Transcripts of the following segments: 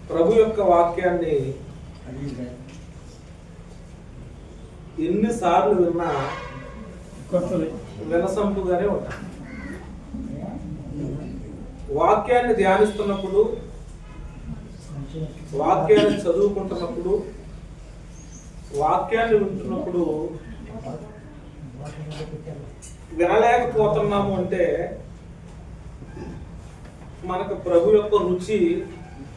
ప్రభు యొక్క వాక్యాన్ని ఎన్నిసార్లు విన్నా వినసంపుగానే ఉంటాం. వాక్యాన్ని ధ్యానిస్తున్నప్పుడు, వాక్యాన్ని చదువుకుంటున్నప్పుడు, వాక్యాన్ని వింటున్నప్పుడు వినలేకపోతున్నాము అంటే మనకు ప్రభు యొక్క రుచి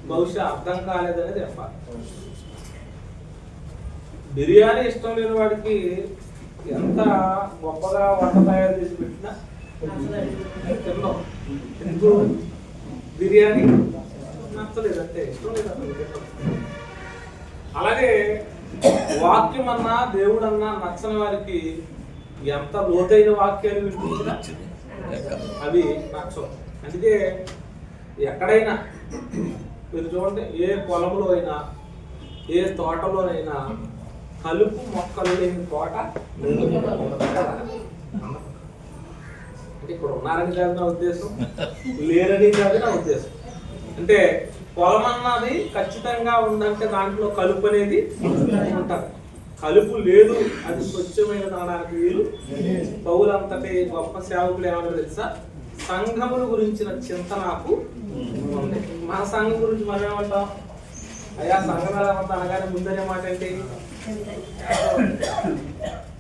బహుశా అర్థం కాలేదని చెప్పాలి. బిర్యానీ ఇష్టం లేని వాడికి ఎంత గొప్పగా వంట తయారు చేసి పెట్టినా తిన్నాం. ఎందుకు బిర్యానీ నచ్చలేదు అంటే ఇష్టం లేదు. అలాగే వాక్యం అన్నా దేవుడన్నా నచ్చని వారికి ఎంత లోతైన వాక్యాలు వినిపించినా అవి నచ్చవు. అందుకే ఎక్కడైనా మీరు చూడండి, ఏ పొలంలో అయినా ఏ తోటలోనైనా కలుపు మొక్కలు లేని తోట అంటే ఇక్కడ ఉన్నారని కాదు నా ఉద్దేశం, లేరని కాదు నా ఉద్దేశం. అంటే పొలం అన్నది ఖచ్చితంగా ఉందంటే దాంట్లో కలుపు అనేది ఉంటుంది. కలుపు లేదు, అది స్వచ్ఛమైన దానికి వీలు. పౌలంతటి గొప్ప సేవకులు ఏమన్నా తెలుసా, సంఘముల గురించిన చింత నాకు ఉంది. మన సంఘం గురించి మనం ఏమంటాం, అయ్యా సంఘం ఎలా ఉంటా అనగానే ముందనే మాట ఏంటి.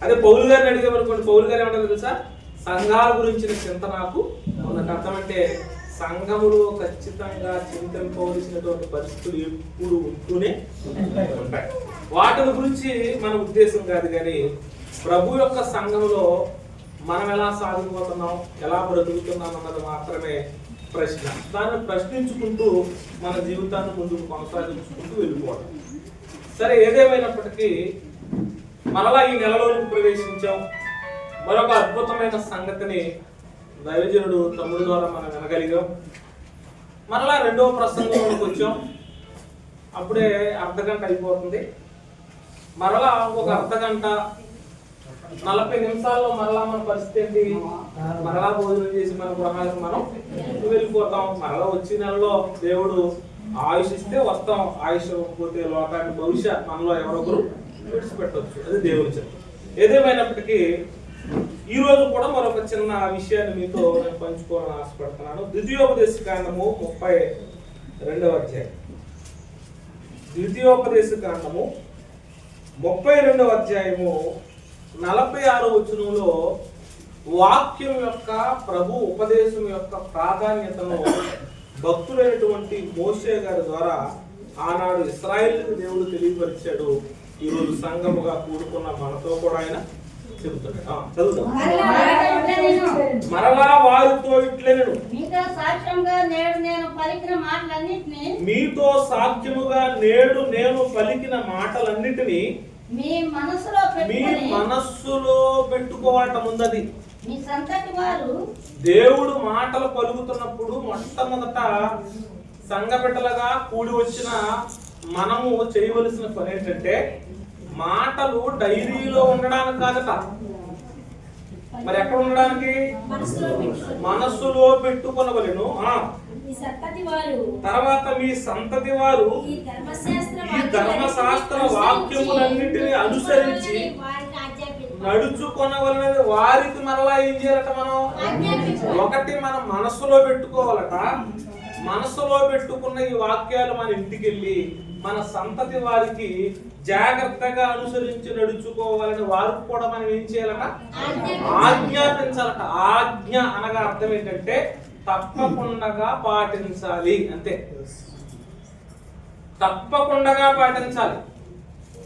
అదే పౌలు గారిని అడిగేమనుకోండి, పౌలు గారు ఏమంటారు తెలుసా, సంఘాల గురించిన చింత నాకు ఉన్నట్టు. అర్థం అంటే సంఘములు ఖచ్చితంగా చింతింపవలసినటువంటి పరిస్థితులు ఎప్పుడు ఉంటూనే ఉంటాయి. వాటి గురించి మన ఉద్దేశం కాదు, కానీ ప్రభు యొక్క సంఘంలో మనం ఎలా సాగిపోతున్నాం, ఎలా బ్రతుకుతున్నాం అన్నది మాత్రమే ప్రశ్న. దాన్ని ప్రశ్నించుకుంటూ మన జీవితాన్ని ముందుకు కొనసాగించుకుంటూ వెళ్ళిపోవడం. సరే, ఏదేమైనప్పటికీ మరలా ఈ నెలలోకి ప్రవేశించాం. మరొక అద్భుతమైన సంగతిని దైవజనుడు తమ్ముడు ద్వారా మనం వినగలిగాం. మరలా రెండవ ప్రసంగంలోకి వచ్చాం. అప్పుడే అర్ధగంట అయిపోతుంది. మరలా ఒక అర్ధగంట 40 నిమిషాల్లో మరలా మన పరిస్థితి ఏంటి, మరలా భోజనం చేసి మన గృహాలకు మనం వెళ్ళిపోతాం. మరలా వచ్చే నెలలో దేవుడు ఆయుష్ ఇస్తే వస్తాం, ఆయుష్ పోతే లోకాన్ని భవిష్య మనలో ఎవరొకరు విడిచిపెట్టవచ్చు. అది దేవుడి చిత్తం. ఏదేమైనప్పటికీ ఈ రోజు కూడా మరొక చిన్న విషయాన్ని మీతో నేను పంచుకోవాలని ఆశపడుతున్నాను. ద్వితీయోపదేశకాండము 32వ అధ్యాయం. ద్వితీయోపదేశకాండము 32వ అధ్యాయము 46వ వచనంలో వాక్యం యొక్క, ప్రభు ఉపదేశం యొక్క ప్రాధాన్యతను భక్తులైనటువంటి మోషే గారి ద్వారా ఆనాడు ఇశ్రాయేలుకు దేవుడు తెలియపరిచాడు. ఈరోజు సంఘముగా కూడుకున్న మనతో కూడా ఆయన చెబుతున్నాడు. చదువుతాం. మరలా వారితో ఇట్లనెను, మీతో సాక్ష్యముగా నేడు నేను పలికిన మాటలన్నిటినీ మీ మనస్సులో పెట్టుకోవటం ఉన్నది. దేవుడు మాటలు పలుకుతున్నప్పుడు మొట్టమొదట సంఘ బిడ్డలుగా కూడి వచ్చిన మనము చేయవలసిన పని ఏంటంటే, మాటలు డైరీలో ఉండడానికి కాదట. మరి ఎక్కడ ఉండడానికి? మనస్సులో పెట్టుకొనవలెను. తర్వాత మీ సంతతి వారు ఈ ధర్మశాస్త్ర వాక్యములన్నిటిని అనుసరించి నడుచుకొనవలనని వారికి మరలా ఏం చేయాలట? మనం ఒకటి మనం మనస్సులో పెట్టుకోవాలట. మనస్సులో పెట్టుకున్న ఈ వాక్యాలు మన ఇంటికి వెళ్ళి మన సంతతి వారికి జాగ్రత్తగా అనుసరించి నడుచుకోవాలని వారికి కూడా మనం ఏం చేయాలట? ఆజ్ఞాపించాలట. ఆజ్ఞ అనగా అర్థం ఏంటంటే తప్పకుండా పాటించాలి, అంతే. తప్పకుండా పాటించాలి.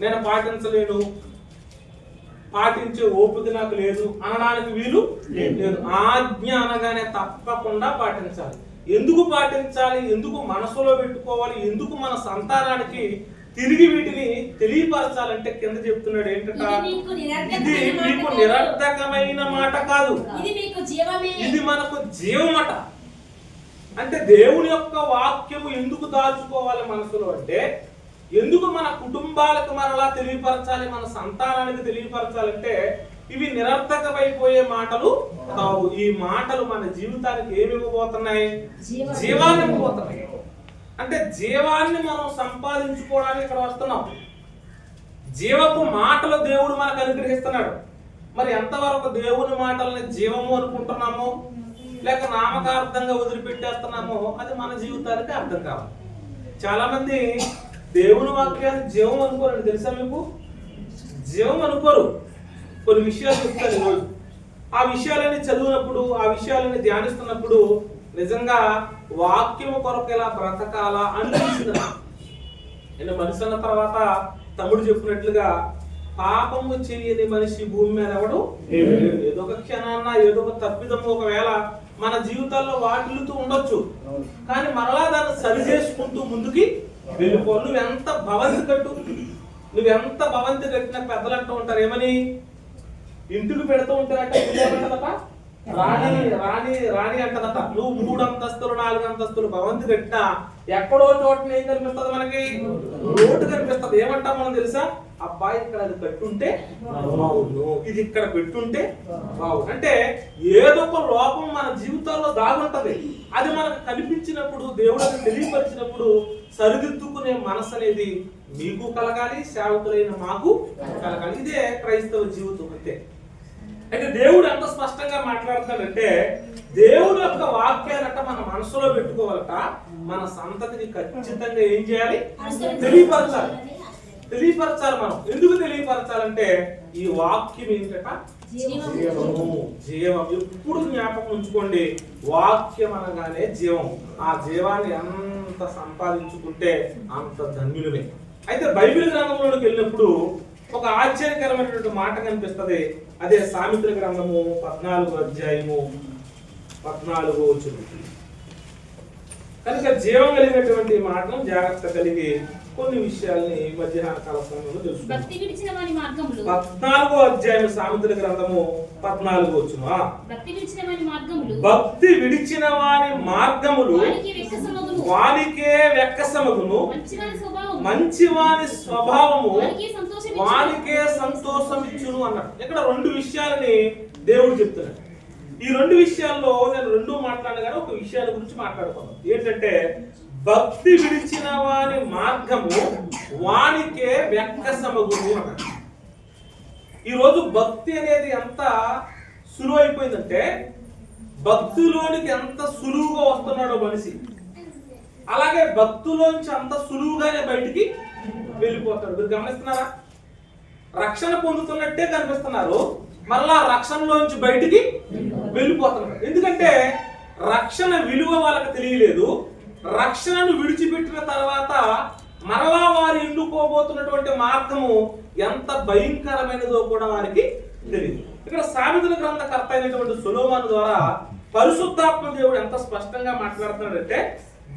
నేను పాటించలేను, పాటించే ఓపిక నాకు లేదు అనడానికి వీలు లేదు. ఆజ్ఞ అనగానే తప్పకుండా పాటించాలి. ఎందుకు పాటించాలి, ఎందుకు మనసులో పెట్టుకోవాలి, ఎందుకు మన సంతానానికి తిరిగి వీటిని తెలియపరచాలంటే కింద చెప్తున్నాడు ఏంటంటే, ఇది మీకు నిరర్థకమైన మాట కాదు, ఇది మనకు జీవమట. అంటే దేవుని యొక్క వాక్యము ఎందుకు దాచుకోవాలి మనసులో అంటే, ఎందుకు మన కుటుంబాలకు మరలా తెలియపరచాలి, మన సంతానానికి తెలియపరచాలంటే ఇవి నిరర్థకమైపోయే మాటలు కావు. ఈ మాటలు మన జీవితానికి ఏమి ఇవ్వబోతున్నాయి? జీవాన్ని ఇవ్వబోతున్నాయి. అంటే జీవాన్ని మనం సంపాదించుకోవడానికి ఇక్కడ వస్తున్నాం. జీవపు మాటలు దేవుడు మనకు అనుగ్రహిస్తున్నాడు. మరి ఎంతవరకు దేవుని మాటల్ని జీవము అనుకుంటున్నామో లేక నామకార్థంగా వదిలిపెట్టేస్తున్నామో అది మన జీవితానికి అర్థం కావాలి. చాలా మంది దేవుని వాక్యాన్ని జీవం అనుకోరండి. తెలుసా మీకు? జీవం అనుకోరు. కొన్ని విషయాలు చెప్తాను ఈరోజు. ఆ విషయాలని చదివినప్పుడు, ఆ విషయాలని ధ్యానిస్తున్నప్పుడు నిజంగా వాక్యము కొరకు ఎలా బ్రతకాలా అనిపించింది. నేను మనిషి అన్న తర్వాత తమ్ముడు చెప్పినట్లుగా పాపము చేయని మనిషి భూమి మీద ఎవడు ఏదో ఒక క్షణాన్న ఏదో ఒక తప్పిదము ఒకవేళ మన జీవితాల్లో వాటిల్లుతూ ఉండొచ్చు. కానీ మరలా దాన్ని సరి చేసుకుంటూ ముందుకి వెళ్ళిపో. నువ్వెంత భవంతి కట్టిన పెద్దలు అంటూ ఉంటారు ఏమని, ఇంటికి పెడుతూ ఉంటారట రాణి అంటదట. నువ్వు 3 అంతస్తులు 4 అంతస్తులు భవంతి కట్టినా ఎక్కడో చోట ఏం కనిపిస్తుంది మనకి? రోడ్డు కనిపిస్తుంది. ఏమంటాం మనం తెలుసా? అబ్బాయి ఇక్కడ అది కట్టుంటే బాగుండు, ఇది ఇక్కడ పెట్టుంటే బాగుండు. అంటే ఏదో ఒక లోపం మన జీవితాల్లో దాగుంటది. అది మనకు కనిపించినప్పుడు, దేవుడిని తెలియపరిచినప్పుడు సరిదిద్దుకునే మనసు అనేది మీకు కలగాలి, సేవకులైన మాకు కలగాలి. ఇదే క్రైస్తవ జీవితం. అంతే. అయితే దేవుడు ఎంత స్పష్టంగా మాట్లాడుతాడంటే, దేవుడు యొక్క వాక్యాలట మన మనసులో పెట్టుకోవాలట. మన సంతతిని ఖచ్చితంగా ఏం చేయాలి? తెలియపరచాలి. మనం ఎందుకు తెలియపరచాలంటే ఈ వాక్యం ఏంటట? జీవం. ఎప్పుడు జ్ఞాపకం ఉంచుకోండి, వాక్యం అనగానే జీవం. ఆ జీవాన్ని ఎంత సంపాదించుకుంటే అంత ధన్యులమే. అయితే బైబిల్ గ్రంథంలోకి వెళ్ళినప్పుడు ఒక ఆశ్చర్యకరమైనటువంటి మాట కనిపిస్తుంది. అదే సామెతల గ్రంథము 14వ అధ్యాయము 14వ వచనం. కనుక జీవం కలిగినటువంటి మాటను జాగ్రత్త కలిగి కొన్ని విషయాల్ని మధ్యాహ్న కాల సమయంలో తెలుసుకుందాం. 14వ అధ్యాయం సామెతల గ్రంథము 14వ వచనం. భక్తి విడిచిన వాని మార్గములు వానికే వెక్కసమగును, మంచి వాని స్వభావము వానికే సంతోషం ఇచ్చును అన్నాడు. ఇక్కడ 2 విషయాలని దేవుడు చెప్తున్నాడు. ఈ 2 విషయాల్లో నేను 2 మాట్లాడను కానీ ఒక విషయాల గురించి మాట్లాడుకున్నాను. ఏంటంటే భక్తి విడిచిన వాని మార్గము వానికే వెక్కసమగును అన్నాడు. ఈరోజు భక్తి అనేది ఎంత సులువు అయిపోయిందంటే, భక్తిలోనికి ఎంత సులువుగా వస్తున్నాడో మనిషి, అలాగే భక్తులోంచి అంత సులువుగానే బయటికి వెళ్ళిపోతాడు. మీరు గమనిస్తున్నారా? రక్షణ పొందుతున్నట్టే కనిపిస్తున్నారు, మరలా రక్షణలోంచి బయటికి వెళ్ళిపోతున్నారు. ఎందుకంటే రక్షణ విలువ వాళ్ళకి తెలియలేదు. రక్షణను విడిచిపెట్టిన తర్వాత మరలా వారు ఎన్నుకోబోతున్నటువంటి మార్గము ఎంత భయంకరమైనదో కూడా వారికి తెలియదు. ఇక్కడ సామెతల గ్రంథకర్త అయినటువంటి సొలొమోను ద్వారా పరిశుద్ధాత్మ దేవుడు ఎంత స్పష్టంగా మాట్లాడుతున్నాడంటే,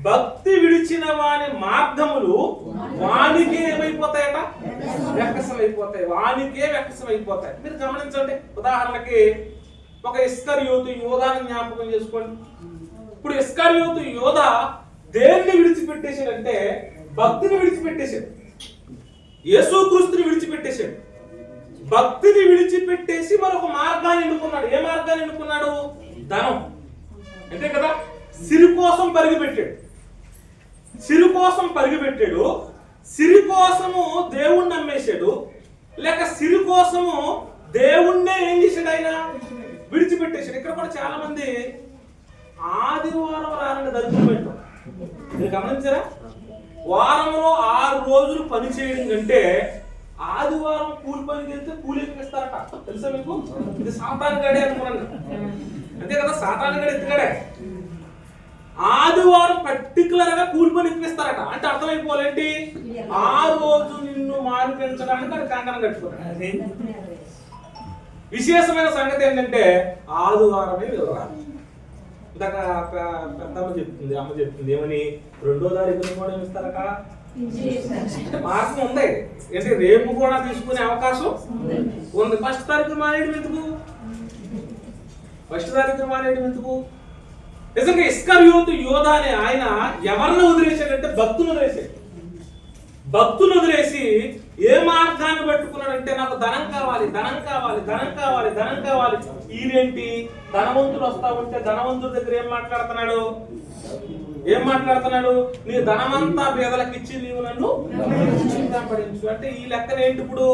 భక్తి విడిచిన వాని మార్గములు వానికే ఏమైపోతాయట? వెక్కసమైపోతాయి. వానికే వెక్కసమైపోతాయి. మీరు గమనించండి. ఉదాహరణకి ఒక ఇస్కరియోతు యోధాని జ్ఞాపకం చేసుకోండి. ఇప్పుడు ఇస్కరియోతు యోధ దేన్ని విడిచిపెట్టేశాడంటే భక్తిని విడిచిపెట్టేశాడు. యేసుక్రీస్తుని విడిచిపెట్టేశాడు. భక్తిని విడిచిపెట్టేసి మరొక మార్గాన్ని ఎన్నుకున్నాడు. ఏ మార్గాన్ని ఎన్నుకున్నాడు? ధనం. అంతే కదా? సిరి కోసం పరిగిపెట్టాడు. సిరి కోసము దేవుణ్ణి నమ్మేశాడు. లేక సిరి కోసము దేవుణ్ణే ఏం చేశాడు? ఆయన విడిచిపెట్టేశాడు. ఇక్కడ కూడా చాలా మంది ఆదివారం రాలని దరిద్రం పెట్టాం. మీరు గమనించారా? వారంలో 6 రోజులు పని చేయడం కంటే ఆదివారం కూలి పనికి వెళ్తే కూలి ఎక్కిస్తారట. తెలుసా మీకు? ఇది సాతాను గడే అనుకున్నాను. అంతే కదా? సాతాను గడే ఎత్తుగడే. ఆదివారం పర్టికులర్ గా కూలి పని ఎక్కిస్తారట. అంటే అర్థమైపోలేంటి? ఆ రోజు నిన్ను మానిపించడానికి అది కంకణం కట్టుకున్నాడు. విశేషమైన సంగతి ఏంటంటే ఆదివారమే వివరాలు. ఇందాక పెద్దమ్మ చెప్తుంది, అమ్మ చెప్తుంది ఏమని, 2వ తారీఖున కూడా ఇస్తారట. మార్గం ఉంది. అంటే రేపు కూడా తీసుకునే అవకాశం ఉంది. 1వ తారీఖు మానేయడం ఎందుకు? 1వ తారీఖు మానేయడం ఎందుకు? నిజంగా ఇస్కరియోతు యోధ అనే ఆయన ఎవరిని వదిలేశాడంటే భక్తులు వదిలేశాడు. భక్తులు వదిలేసి ఏ మార్గాన్ని పట్టుకున్నాడంటే నాకు ధనం కావాలి, ధనం కావాలి, ధనం కావాలి, ధనం కావాలి. ఈయనేంటి ధనవంతుడు వస్తా ఉంటే ధనవంతుడి దగ్గర ఏం మాట్లాడుతున్నాడు? నీ ధనమంతా పేదలకు ఇచ్చి నీవు నన్ను సంపాదించు అంటే ఈ లెక్కన ఏంటి? ఇప్పుడు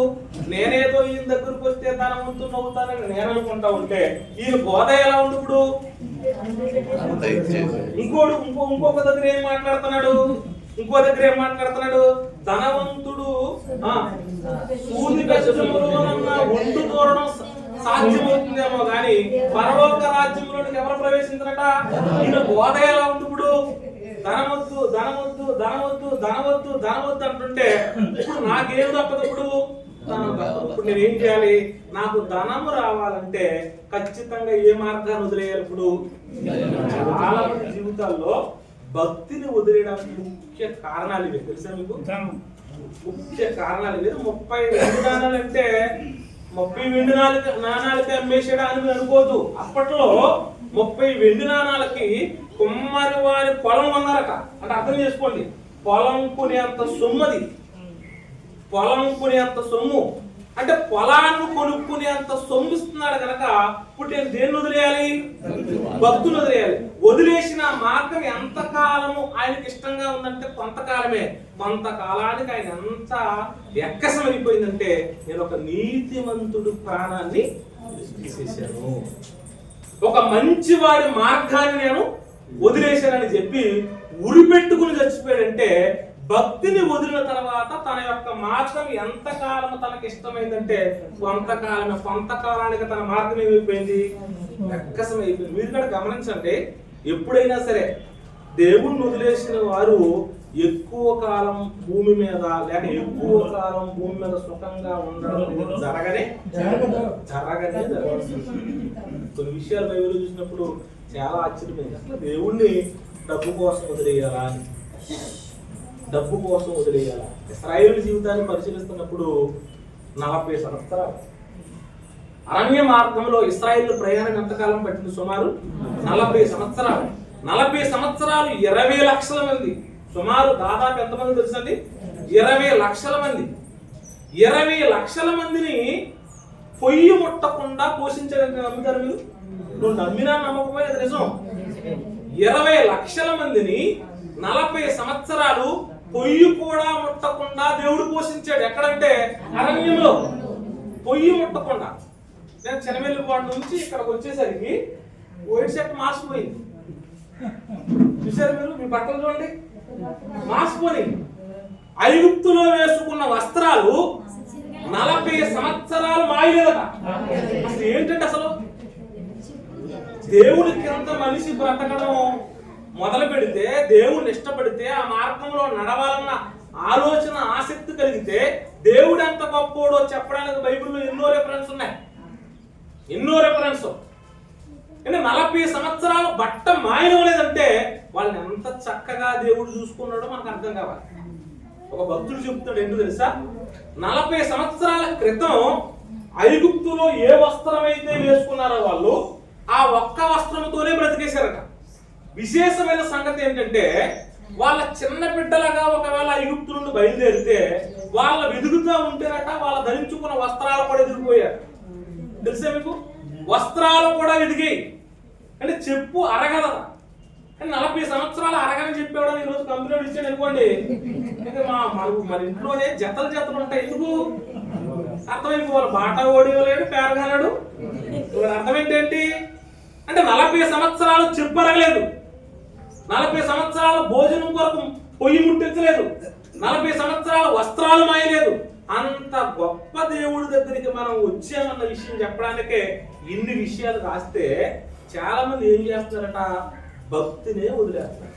నేనేదో ఈయన దగ్గరకు వస్తే ధనవంతుడు అవుతానని నేను అనుకుంటా ఉంటే ఈయన బోధ ఎలా ఉంది? ఇప్పుడు ఇంకొక దగ్గర ఏం మాట్లాడుతున్నాడు? ధనవంతుడు సూది కష్టములోనన్న ఒడ్డు దూరడం సాధ్యమవుతుందేమో గాని పరలోక రాజ్యంలోనికి ఎవరు ప్రవేశించరట? ఈయన బోధ ఎలా ఉంది? ఇప్పుడు ధనవద్దు ధనవద్దు ధనవద్దు ధనవద్దు ధనవద్దు అంటుంటే ఇప్పుడు నాకేం తప్పదు? ఇప్పుడు నేనేం చేయాలి? నాకు ధనము రావాలంటే ఖచ్చితంగా ఏ మార్గాన్ని వదిలేయాలి? ఇప్పుడు చాలా మంది జీవితాల్లో భక్తిని వదిలేయడానికి ముఖ్య కారణాలు ఇవే. తెలుసా మీకు? ముఖ్య కారణాలు ఇవే. 30 వెండి నాణాలు అంటే 30 వెండి నాణాలకి అమ్మేసాడా అని అనుకోదు. అప్పట్లో 30 వెండి నాణాలకి కుమ్మరి వారి పొలం కొన్నారట. అంటే అర్థం చేసుకోండి, పొలం కొనేంత సొమ్మది, పొలం కొనేంత సొమ్ము అంటే పొలాన్ని కొనుక్కునేంత సొమ్ము ఇస్తున్నాడు కనుక ఇప్పుడు నేను దేన్ని వదిలేయాలి? భక్తులు వదిలేయాలి. వదిలేసిన మార్గం ఎంతకాలము ఆయనకి ఇష్టంగా ఉందంటే కొంతకాలమే. కొంతకాలానికి ఆయన ఎంత ఎక్కసం అయిపోయిందంటే నేను ఒక నీతిమంతుడు ప్రాణాన్ని తీసేశాను, ఒక మంచి వాడి మార్గాన్ని నేను వదిలేశానని చెప్పి ఉరిపెట్టుకుని చచ్చిపోయాడంటే భక్తిని వదిలిన తర్వాత తన యొక్క మార్గం ఎంతకాలం తనకి ఇష్టమైందంటే కొంతకాలమే. కొంతకాలానికి తన మార్గం ఏమైపోయింది? ఎక్కసం అయిపోయింది. మీరు కూడా గమనించండి, ఎప్పుడైనా సరే దేవుణ్ణి వదిలేసిన వారు ఎక్కువ కాలం భూమి మీద లేక ఎక్కువ కాలం భూమి మీద సుఖంగా ఉండడం జరగనే. కొన్ని విషయాలు బైబిల్లో చూసినప్పుడు చాలా ఆశ్చర్యమైంది. అసలు దేవుణ్ణి డబ్బు కోసం వదిలేయాలా? డబ్బు కోసం వదిలేయాలా? ఇశ్రాయేలు జీవితాన్ని పరిశీలిస్తున్నప్పుడు 40 సంవత్సరాలు అరణ్య మార్గంలో ఇశ్రాయేలు ప్రయాణం ఎంతకాలం పట్టింది? సుమారు 40 సంవత్సరాలు. 40 సంవత్సరాలు 20 లక్షల మంది, సుమారు దాదాపు ఎంతమంది తెలుసండి? 20 లక్షల మంది. 20 లక్షల మందిని పొయ్యి ముట్టకుండా పోషించడానికి నమ్ముతారు మీరు? నువ్వు నమ్మినా నమ్మకపోయినా అది నిజం. 20 లక్షల మందిని 40 సంవత్సరాలు పొయ్యి కూడా ముట్టకుండా దేవుడు పోషించాడు. ఎక్కడంటే అరణ్యంలో. పొయ్యి ముట్టకుండా. నేను చెనమెల్లిపాడు నుంచి ఇక్కడికి వచ్చేసరికి వైట్ షర్ట్ మాసిపోయింది. చూసారు మీరు? మీ బట్టలు చూడండి, మాసిపోయి. ఐగుప్తులో వేసుకున్న వస్త్రాలు 40 సంవత్సరాలు మాయలేదట. అసలు ఏంటంటే అసలు దేవుడికి ఎంత మనిషి బ్రతకడం మొదలు పెడితే, దేవుడిని ఇష్టపడితే, ఆ మార్గంలో నడవాలన్న ఆలోచన ఆసక్తి కలిగితే దేవుడు ఎంత గొప్పోడో చెప్పడానికి బైబిల్లో ఎన్నో రెఫరెన్స్ ఉన్నాయి. ఎన్నో రెఫరెన్స్. 40 సంవత్సరాలు బట్ట మాయనలేదంటే వాళ్ళని ఎంత చక్కగా దేవుడు చూసుకున్నాడో మనకు అర్థం కావాలి. ఒక భక్తుడు చెప్తాడు ఏంటో తెలుసా? 40 సంవత్సరాల క్రితం ఐగుప్తులో ఏ వస్త్రం అయితే వేసుకున్నారో వాళ్ళు ఆ ఒక్క వస్త్రంతోనే బ్రతికేశారట. విశేషమైన సంగతి ఏంటంటే వాళ్ళ చిన్న బిడ్డలుగా ఒకవేళ ఐగుప్తు నుండి బయలుదేరితే వాళ్ళ వెదుగుతూ ఉంటేనట వాళ్ళ ధరించుకున్న వస్త్రాలు కూడా ఎదిగిపోయారు. తెలుసా మీకు? వస్త్రాలు కూడా ఎదిగాయి. అంటే చెప్పు అరగదట. 40 సంవత్సరాలు అరగని చెప్పేవాడు ఈరోజు కంప్యూటర్ ఇచ్చాడు అనుకోండి, మన ఇంట్లోనే జతలు ఉంటాయి. ఎందుకు? అర్థమైపోవాలి. బాట ఓడివలేడు, పేరగానాడు. అర్థం ఏంటంటి అంటే 40 సంవత్సరాలు చెప్పరగలేదు, 40 సంవత్సరాలు భోజనం కొరకు పొయ్యి ముట్టించలేదు, 40 సంవత్సరాలు వస్త్రాలు మాయలేదు. అంత గొప్ప దేవుడి దగ్గరికి మనం వచ్చామన్న విషయం చెప్పడానికే ఇన్ని విషయాలు రాస్తే చాలా మంది ఏం చేస్తున్నారట? భక్తినే వదిలేస్తారు.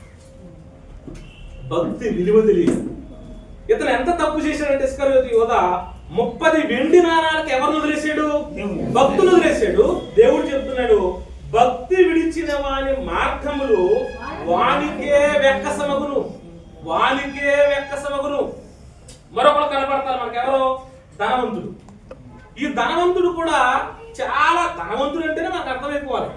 భక్తి విలువ తెలియదు. ఇతను ఎంత తప్పు చేశాడంటే ఇస్కరియోతు యోధ 30 వెండి నాణాలకు ఎవరిని వదిలేశాడు? భక్తులు వదిలేశాడు. దేవుడు చెప్తున్నాడు, భక్తి విడిచిన వాని మార్గములు వానికే వెక్కసమగును, వానికే వెక్కసమగును. మరొకరు కనబడతారు మనకి. ఎవరో? ధనవంతుడు. ఈ ధనవంతుడు కూడా చాలా ధనవంతుడు అంటేనే మనకు అర్థమైపోవాలి.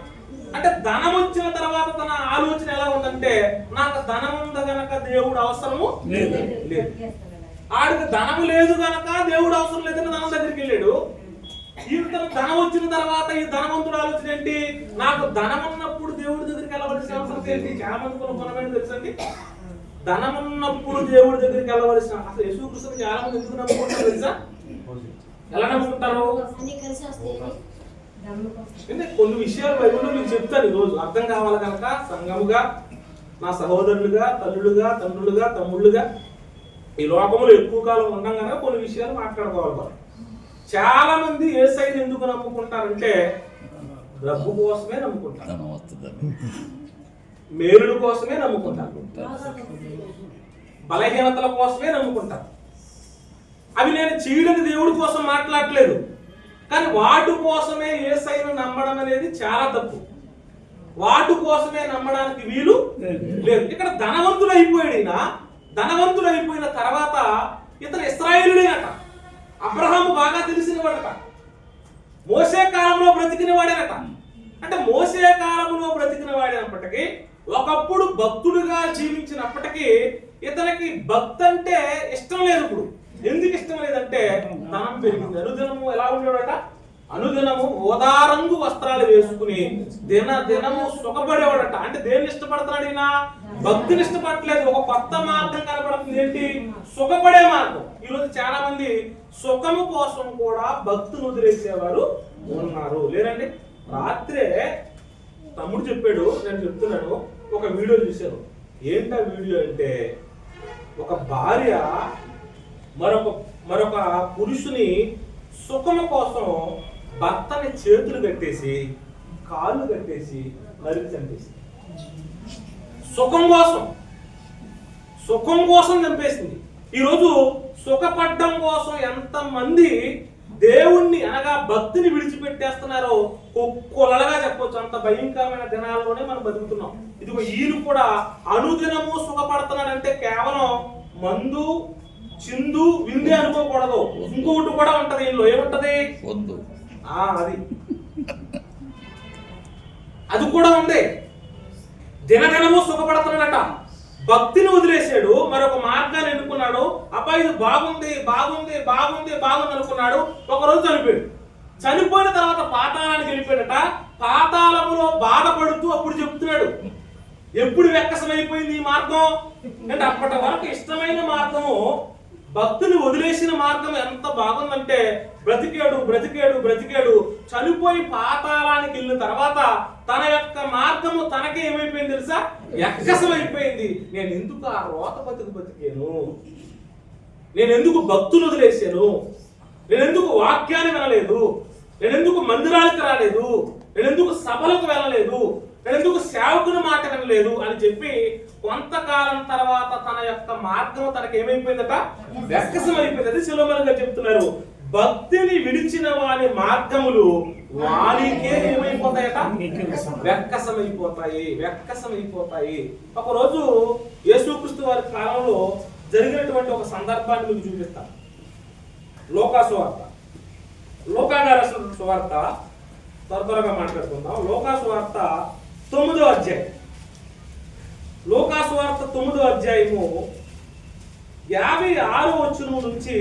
అంటే ధనం వచ్చిన తర్వాత తన ఆలోచన ఎలా ఉందంటే నాకు ధనం ఉంది గనక దేవుడు అవసరము లేదు. ఆడికి ధనము లేదు కనుక దేవుడు అవసరం లేదని ధనం దగ్గరికి వెళ్ళాడు. ఈతను ధనం వచ్చిన తర్వాత ఈ ధనవంతుడు ఆలోచన ఏంటి, నాకు ధనం ఉన్నప్పుడు దేవుడి దగ్గరికి వెళ్ళవలసిన అవసరం ఏంటి? చాలా మంది కొనమని తెలుసండి, ధనం ఉన్నప్పుడు దేవుడి దగ్గరికి వెళ్ళవలసిన, అసలు యేసుక్రీస్తుని చాలా మంది ఎందుకు నమ్ముకుంటారు తెలుసా? ఎలా నమ్ముకుంటారు? కొన్ని విషయాలు బైబిల్లో మీకు చెప్తాను ఈరోజు అర్థం కావాలి కనుక, సంఘముగా, నా సహోదరులుగా, తల్లులుగా, తండ్రులుగా, తమ్ముళ్ళుగా ఈ లోకంలో ఎక్కువ కాలం ఉండడం కనుక కొన్ని విషయాలు మాట్లాడుకోవాలి. చాలా మంది యేసయ్యను ఎందుకు నమ్ముకుంటారంటే డబ్బు కోసమే నమ్ముకుంటారు, మేలుల కోసమే నమ్ముకుంటారు, బలహీనతల కోసమే నమ్ముకుంటారు. అవి నేను చేయడానికి దేవుడి కోసం మాట్లాడలేదు, కానీ వాటి కోసమే యేసయ్యను నమ్మడం అనేది చాలా తప్పు. వాటి కోసమే నమ్మడానికి వీలు లేదు. ఇక్కడ ధనవంతుడు అయిపోయాడు. ధనవంతుడు అయిపోయిన తర్వాత ఇతను ఇశ్రాయేలుడేనట, అబ్రహాము బాగా తెలిసిన వాడట, మోసే కాలంలో బ్రతికిన వాడేనట. అంటే మోసే కాలంలో బ్రతికిన వాడినప్పటికీ, ఒకప్పుడు భక్తుడుగా జీవించినప్పటికీ ఇతనికి భక్తి అంటే ఇష్టం లేదు. ఇప్పుడు ఎందుకు ఇష్టం లేదంటే ధనం పెరిగింది. అనుదినము ఎలా ఉండేవాడట, అనుదినము ఓదారంగు వస్త్రాలు వేసుకుని దినము సుఖపడేవాడట. అంటే దేన్ని ఇష్టపడుతున్నాడు ఈయన? భక్తిని ఇష్టపడట్లేదు. ఒక కొత్త మార్గం కనపడుతుంది. ఏంటి? సుఖపడే మార్గం. ఈరోజు చాలా మంది సుఖము కోసం కూడా భక్తిని వదిలేసేవారు ఉన్నారు, లేరండి? రాత్రే తమ్ముడు చెప్పాడు, నేను చెప్తున్నాను, ఒక వీడియో చూశాను. ఏంటా వీడియో అంటే, ఒక భార్య మరొక పురుషుని సుఖము కోసం భర్తని చేతులు కట్టేసి కాళ్ళు కట్టేసి నరికి చంపేసి, సుఖం కోసం చంపేసింది. ఈరోజు సుఖపడ్డం కోసం ఎంతమంది దేవుణ్ణి అనగా భక్తిని విడిచిపెట్టేస్తున్నారో కొలగా చెప్పొచ్చు. అంత భయంకరమైన దినాల్లోనే మనం బతుకుతున్నాం. ఇదిగో ఈయన కూడా అనుదినము సుఖపడుతున్నాడంటే కేవలం మందు, చిందు, విందే అనుకోకూడదు. ఇంకొకటి కూడా ఉంటది. ఇందులో ఏముంటది? అది కూడా ఉంది. దినదినము సుఖపడుతున్నాడట. భక్తిని వదిలేశాడు, మరొక మార్గాన్ని ఎన్నుకున్నాడు. అబ్బాయి ఇది బాగుంది అనుకున్నాడు. ఒకరోజు చనిపోయాడు. చనిపోయిన తర్వాత పాతాళానికి వెళ్ళిపోయాడట. పాతాళములో బాధపడుతూ అప్పుడు చెప్తున్నాడు, ఎప్పుడు వెక్కసమైపోయింది ఈ మార్గం అంటే, అప్పటి వరకు ఇష్టమైన మార్గము, భక్తుని వదిలేసిన మార్గం ఎంత బాగుందంటే, బ్రతికాడు చనిపోయి పాతాళానికి వెళ్ళిన తర్వాత తన యొక్క మార్గము తనకే ఏమైపోయింది తెలుసా? ఎక్కసమైపోయింది. నేను ఎందుకు ఆ రోత బతికాను? నేను ఎందుకు భక్తులు వదిలేశాను? నేను ఎందుకు వాక్యాన్ని వినలేదు? నేను ఎందుకు మందిరానికి రాలేదు? నేను ఎందుకు సభలకు వెళ్ళలేదు? నేను ఎందుకు సేవకుని మాట వినలేదు అని చెప్పి కొంతకాలం తర్వాత తన యొక్క మార్గం తనకి ఏమైపోయిందట? వెక్కసమైపోయింది. అది సులభంగా చెప్తున్నారు. భక్తిని విడిచిన వారి మార్గములు వారికే ఏమైపోతాయట? వెక్కసమైపోతాయి. ఒకరోజు యేసుక్రీస్తు వారి కాలంలో జరిగినటువంటి ఒక సందర్భాన్ని మీకు చూపిస్తాను. లోకాగార సువార్త త్వరగా మాట్లాడుకుందాం. లోకాసువార్త 9వ అధ్యాయం. లోకాసువార్త 9వ అధ్యాయము 56వ వచనం నుంచి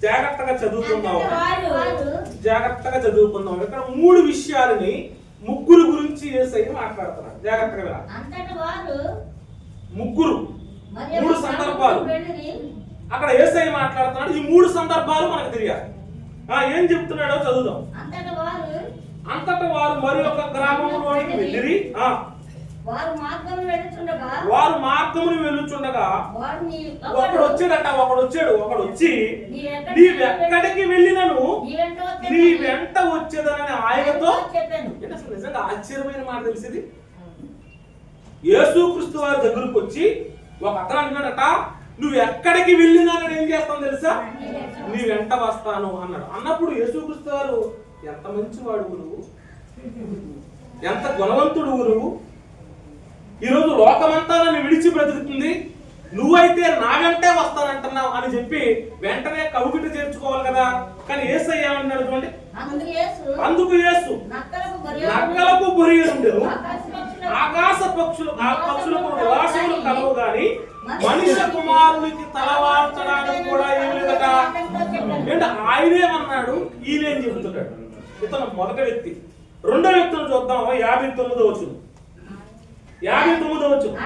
జాగ్రత్తగా చదువుకుందాం. ఇక్కడ 3 విషయాలని, ముగ్గురు గురించి యేసయ్య మాట్లాడుతున్నాడు. జాగ్రత్తగా ముగ్గురు 3 సందర్భాలు అక్కడ యేసయ్య మాట్లాడుతున్నాడు. ఈ 3 సందర్భాలు మనకు తెలియాలి. ఏం చెప్తున్నాడో చదువుదాం. అంతటా వారు మరి ఒక గ్రామంలోనికి వెళ్ళిరి. వారు మార్గమును వెళ్ళుచుండగా ఒకడు వచ్చి నీవెక్కడికి వెళ్ళినను నీ వెంట వచ్చేదనని ఆయనతో అసలు నిజంగా ఆశ్చర్యమైన మాట తెలిసింది. యేసుక్రీస్తు వారి దగ్గరకు వచ్చి ఒక అతను అంటున్నాడట, నువ్వు ఎక్కడికి వెళ్ళినా నేను ఏం చేస్తాను తెలుసా? నీ వెంట వస్తాను అన్నాడు. అన్నప్పుడు యేసుక్రీస్తు వారు ఎంత మంచివాడు నువ్వు, ఎంత గుణవంతుడు నువ్వు, ఈరోజు లోకమంతా నన్ను విడిచి బ్రతుకుతుంది, నువ్వైతే నా వెంటే వస్తానంటున్నావు అని చెప్పి వెంటనే కవుగిట చేర్చుకోవాలి కదా. కానీ యేసయ్య ఏమన్నాడు చూడండి, అందుకు యేసు నక్కలకు బొరియలుండెను, ఆకాశ పక్షులకు నివాసములు కలవు గాని మనుష్య కుమారుడు కుమారునికి తలవాల్చడానికి కూడా ఏమి లేదట. అంటే ఆయనేమన్నాడు, ఈయనేం చెబుతున్నాడు. ఇతను మొదటి వ్యక్తి. రెండో వ్యక్తులు చూద్దాం. 59వ వచనం. 59వ వచనం.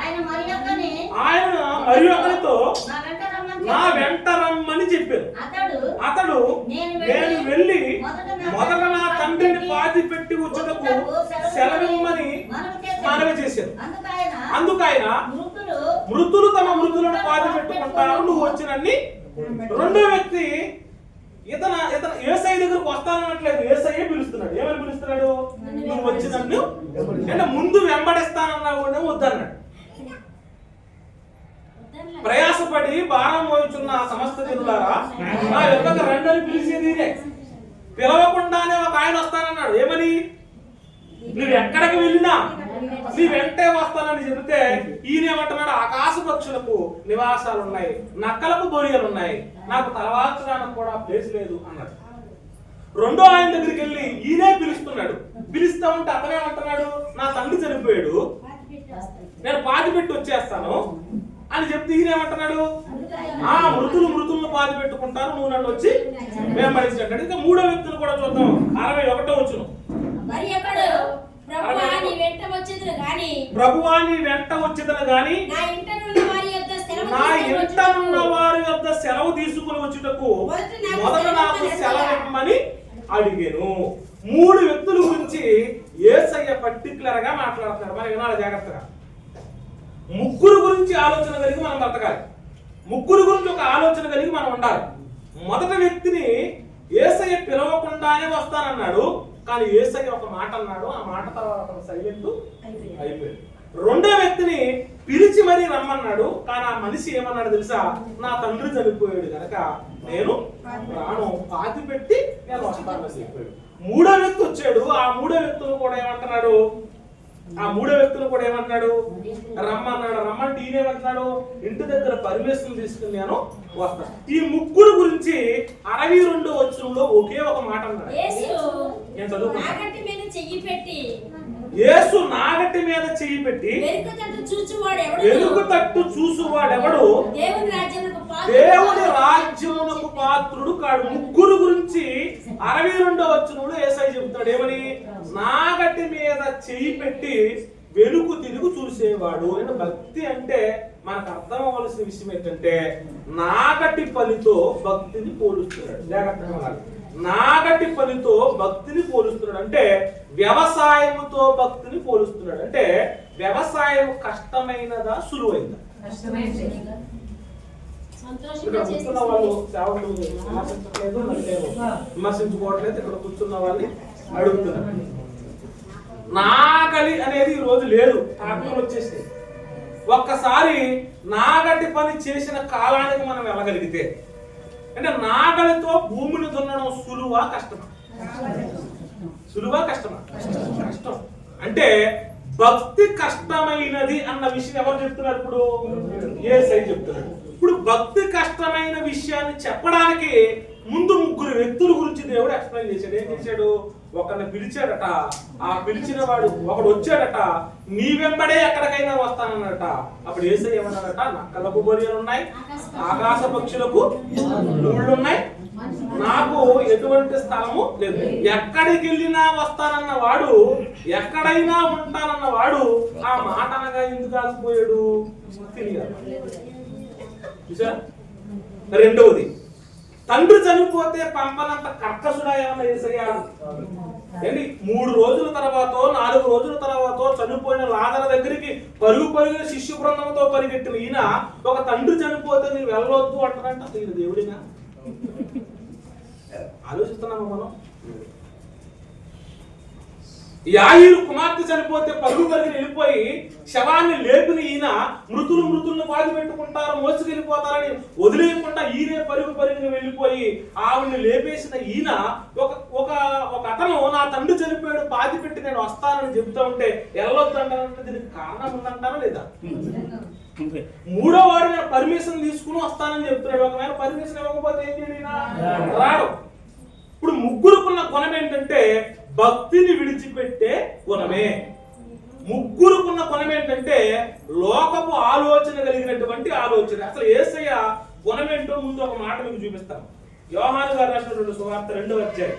ఆయన మరి ఒకరితో నా వెంట రమ్మని చెప్పారు. అతడు నేను వెళ్ళి మొదట నా తండ్రిని పాతి పెట్టి వచ్చుటకు సెలవిమ్మని మనవి చేశారు. అందుకైన మృతులు తమ మృతులను పాతి పెట్టుకుంటారు, నువ్వు వచ్చినన్ని. రెండో వ్యక్తి ఇతను యేసయ్య దగ్గరకు వస్తానట్లేదు, యేసయ్యే పిలుస్తున్నాడు. ఏమని పిలుస్తున్నాడు? నువ్వు వచ్చి నన్ను అంటే ముందు వెంబడిస్తానన్నా కూడా వద్దన్నాడు. ప్రయాసపడి భారం మోయుచున్న సమస్త జనులారా నా యొక్కకు రండి అని పిలిచేది. పిలవకుండానే ఒక ఆయన వస్తానన్నాడు. ఏమని? నువ్వు ఎక్కడికి వెళ్ళినా నీ వెంటే వస్తానని చెబితే ఈయన ఏమంటున్నాడు? ఆకాశ పక్షులకు నివాసాలు ఉన్నాయి, నక్కలకు బొరియలు ఉన్నాయి, నాకు తలవాల్చడానికి కూడా ప్లేస్ లేదు అన్నాడు. రెండో ఆయన దగ్గరికి వెళ్ళి ఈయనే పిలుస్తున్నాడు. పిలుస్తా ఉంటే అతనేమంటున్నాడు? నా తండ్రి చనిపోయాడు, నేను పాతి పెట్టి వచ్చేస్తాను అని చెప్తే ఈయనేమంటున్నాడు? మృతులను పాతి పెట్టుకుంటారు, నువ్వు నన్ను వచ్చి వెంబడించాడు. ఇంకా మూడో వ్యక్తులు కూడా చూద్దాం. 61వ వచనం. ప్రభువా నీ వెంట వచ్చేదను గాని నా ఇంట ఉన్న వారి యొద్ద సెలవు తీసుకుని వచ్చుటకు మొదట నాకు సెలవిమ్మని అడిగాను. మూడు వ్యక్తుల గురించి యేసయ్య పర్టిక్యులర్ గా మాట్లాడుతున్నారు. మనం వినాలి జాగ్రత్తగా. ముగ్గురు గురించి ఆలోచన కలిగి మనం బ్రతకాలి. ముగ్గురు గురించి ఒక ఆలోచన కలిగి మనం ఉండాలి. మొదటి వ్యక్తిని యేసయ్య పిలవకుండానే వస్తానన్నాడు, కానీ యేసయ్య ఒక మాట అన్నాడు. ఆ మాట తర్వాత సైలెంట్ అయిపోయాడు. రెండో వ్యక్తిని పిలిచి మరీ రమ్మన్నాడు, కానీ ఆ మనిషి ఏమన్నాడు తెలుసా? నా తండ్రి చనిపోయాడు కనుక నేను ప్రాణం పాతి పెట్టి నేను వస్తానని చెప్పాడు. మూడో వ్యక్తి వచ్చాడు. ఆ మూడో వ్యక్తులు కూడా ఏమంటున్నాడు? రమ్మన్నాడు. రమ్మంటే ఈయనేమంటున్నాడు? ఇంటి దగ్గర పర్మిషన్ తీసుకుని నేను వస్తాను. ఈ ముగ్గురు గురించి 62వ వచనంలో ఒకే ఒక మాట అన్నాడు. నేను చదువుకున్నాను. యేసు నాగటి మీద చెయ్యి పెట్టి వెలుగు తట్టు చూసువాడెవడు దేవుని రాజ్యమునకు పాత్రుడు కాడు. ముగ్గురు గురించి 62వ వచనంలో యేసయ్య చెబుతాడు. ఏమని? నాగటి మీద చెయ్యి పెట్టి వెలుగు తిరుగు చూసేవాడు. అంటే భక్తి అంటే మనకు అర్థం అవ్వాల్సిన విషయం ఏంటంటే నాగటి పనితో భక్తిని పోలుస్తున్నాడు. జాగ్రత్తగా నాగటి పనితో భక్తిని పోలుస్తున్నాడు. అంటే వ్యవసాయముతో భక్తిని పోలుస్తున్నాడు. అంటే వ్యవసాయం కష్టమైనదా సులువైందా? ఇక్కడ కూర్చున్న వాళ్ళు సేవకులు విమర్శించట్లేదు, విమర్శించుకోవట్లేదు. ఇక్కడ కూర్చున్న వాళ్ళని అడుగుతున్నారు. నాగలి అనేది ఈ రోజు లేదు, ట్రాక్టర్ వచ్చేసి. ఒక్కసారి నాగటి పని చేసిన కాలానికి మనం వెళ్ళగలిగితే, అంటే నాగలితో భూమిని దున్నడం సులువా కష్టమా? కష్టం. అంటే భక్తి కష్టమైనది అన్న విషయం ఎవరు చెప్తున్నారు? ఇప్పుడు యేసయ్య చెప్తున్నాడు. ఇప్పుడు భక్తి కష్టమైన విషయాన్ని చెప్పడానికి ముందు ముగ్గురు వ్యక్తుల గురించి దేవుడు ఎక్స్ప్లెయిన్ చేశాడు. ఏం చేశాడు? ఒకరిని పిలిచాడట. ఆ పిలిచిన వాడు ఒకడు వచ్చాడట. నీ వెంబడే ఎక్కడికైనా వస్తానన్నట. అప్పుడు యేసయ్య ఏమన్నాడట? నక్కలకు బొరియలు ఉన్నాయి, ఆకాశ పక్షులకు గూళ్ళు ఉన్నాయి, నాకు ఎటువంటి స్థలము లేదు. ఎక్కడికి వెళ్ళినా వస్తానన్న వాడు, ఎక్కడైనా ఉంటానన్న వాడు ఆ మాట అనగా ఎందుకు ఆగిపోయాడు? తెలియదు. రెండవది, తండ్రి చనిపోతే పంపనంత కర్కసుడా ఏమన్నా యేసయ్య? ఏంటి 3 రోజుల తర్వాత 4 రోజుల తర్వాత చనిపోయిన లాజరు దగ్గరికి పరుగు శిష్యు బృందంతో పరిగెట్టిన ఈయన ఒక తండ్రి చనిపోతే నీవు వెళ్ళవద్దు అంటారంట. అసలు దేవుడినా? ఆలోచిస్తున్నాము మనం. యాయీరు కుమార్తె చనిపోతే పరుగు వెళ్ళిపోయి శవాన్ని లేపిన ఈయన మృతులను బాధ పెట్టుకుంటారు, మోసుకెళ్ళిపోతారని వదిలేయకుండా ఈయనే పరుగుని వెళ్ళిపోయి ఆవిడ్ని లేపేసిన ఈయన ఒక అతను నా తండ్రి చనిపోయాడు బాధ పెట్టి నేను వస్తానని చెప్తా ఉంటే వెళ్ళొద్దు అంటారంటే దీనికి కారణం ఉందంటారా లేదా? మూడో వాడు నేను పర్మిషన్ తీసుకుని వస్తానని చెప్తున్నాడు. ఒకవేళ పర్మిషన్ ఇవ్వకపోతే ఏం చేయడు? రాడు. ఇప్పుడు ముగ్గురుకున్న గుణం ఏంటంటే భక్తిని విడిచిపెట్టే గుణమే. ముగ్గురుకున్న గుణం ఏంటంటే లోకపు ఆలోచన కలిగినటువంటి ఆలోచన. అసలు యేసయ్య గుణం ఏంటో ముందు ఒక మాట మీకు చూపిస్తాను. యోహాను గారు రాసినటువంటి సువార్త 2వ అధ్యాయం.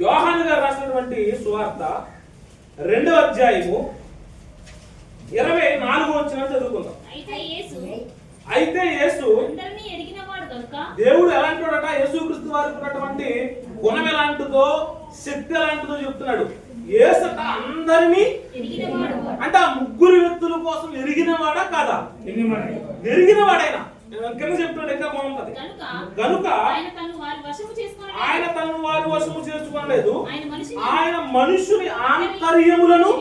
యోహాను గారు రాసినటువంటి సువార్త 2వ అధ్యాయము 24వ వచనం చదువుకుందాం. అయితే యేసు దేవుడు ఎలాంటివాడట, యేసుక్రీస్తు వారికి ఉన్నటువంటి గుణం ఎలాంటిదో, శక్తి ఎలాంటిదో చెప్తున్నాడు. యేసట అందరినీ అంటే ఆ ముగ్గురు వ్యక్తుల కోసం ఎరిగినవాడా కాదా? ఎరిగినవాడైనా కింద చెప్తున్నాడు, ఇంకా బాగుంటది. గనుక ఆయన తను వారి వశము చేసుకోలేదు, ఆయన మనుషుని ఆంతర్యములను.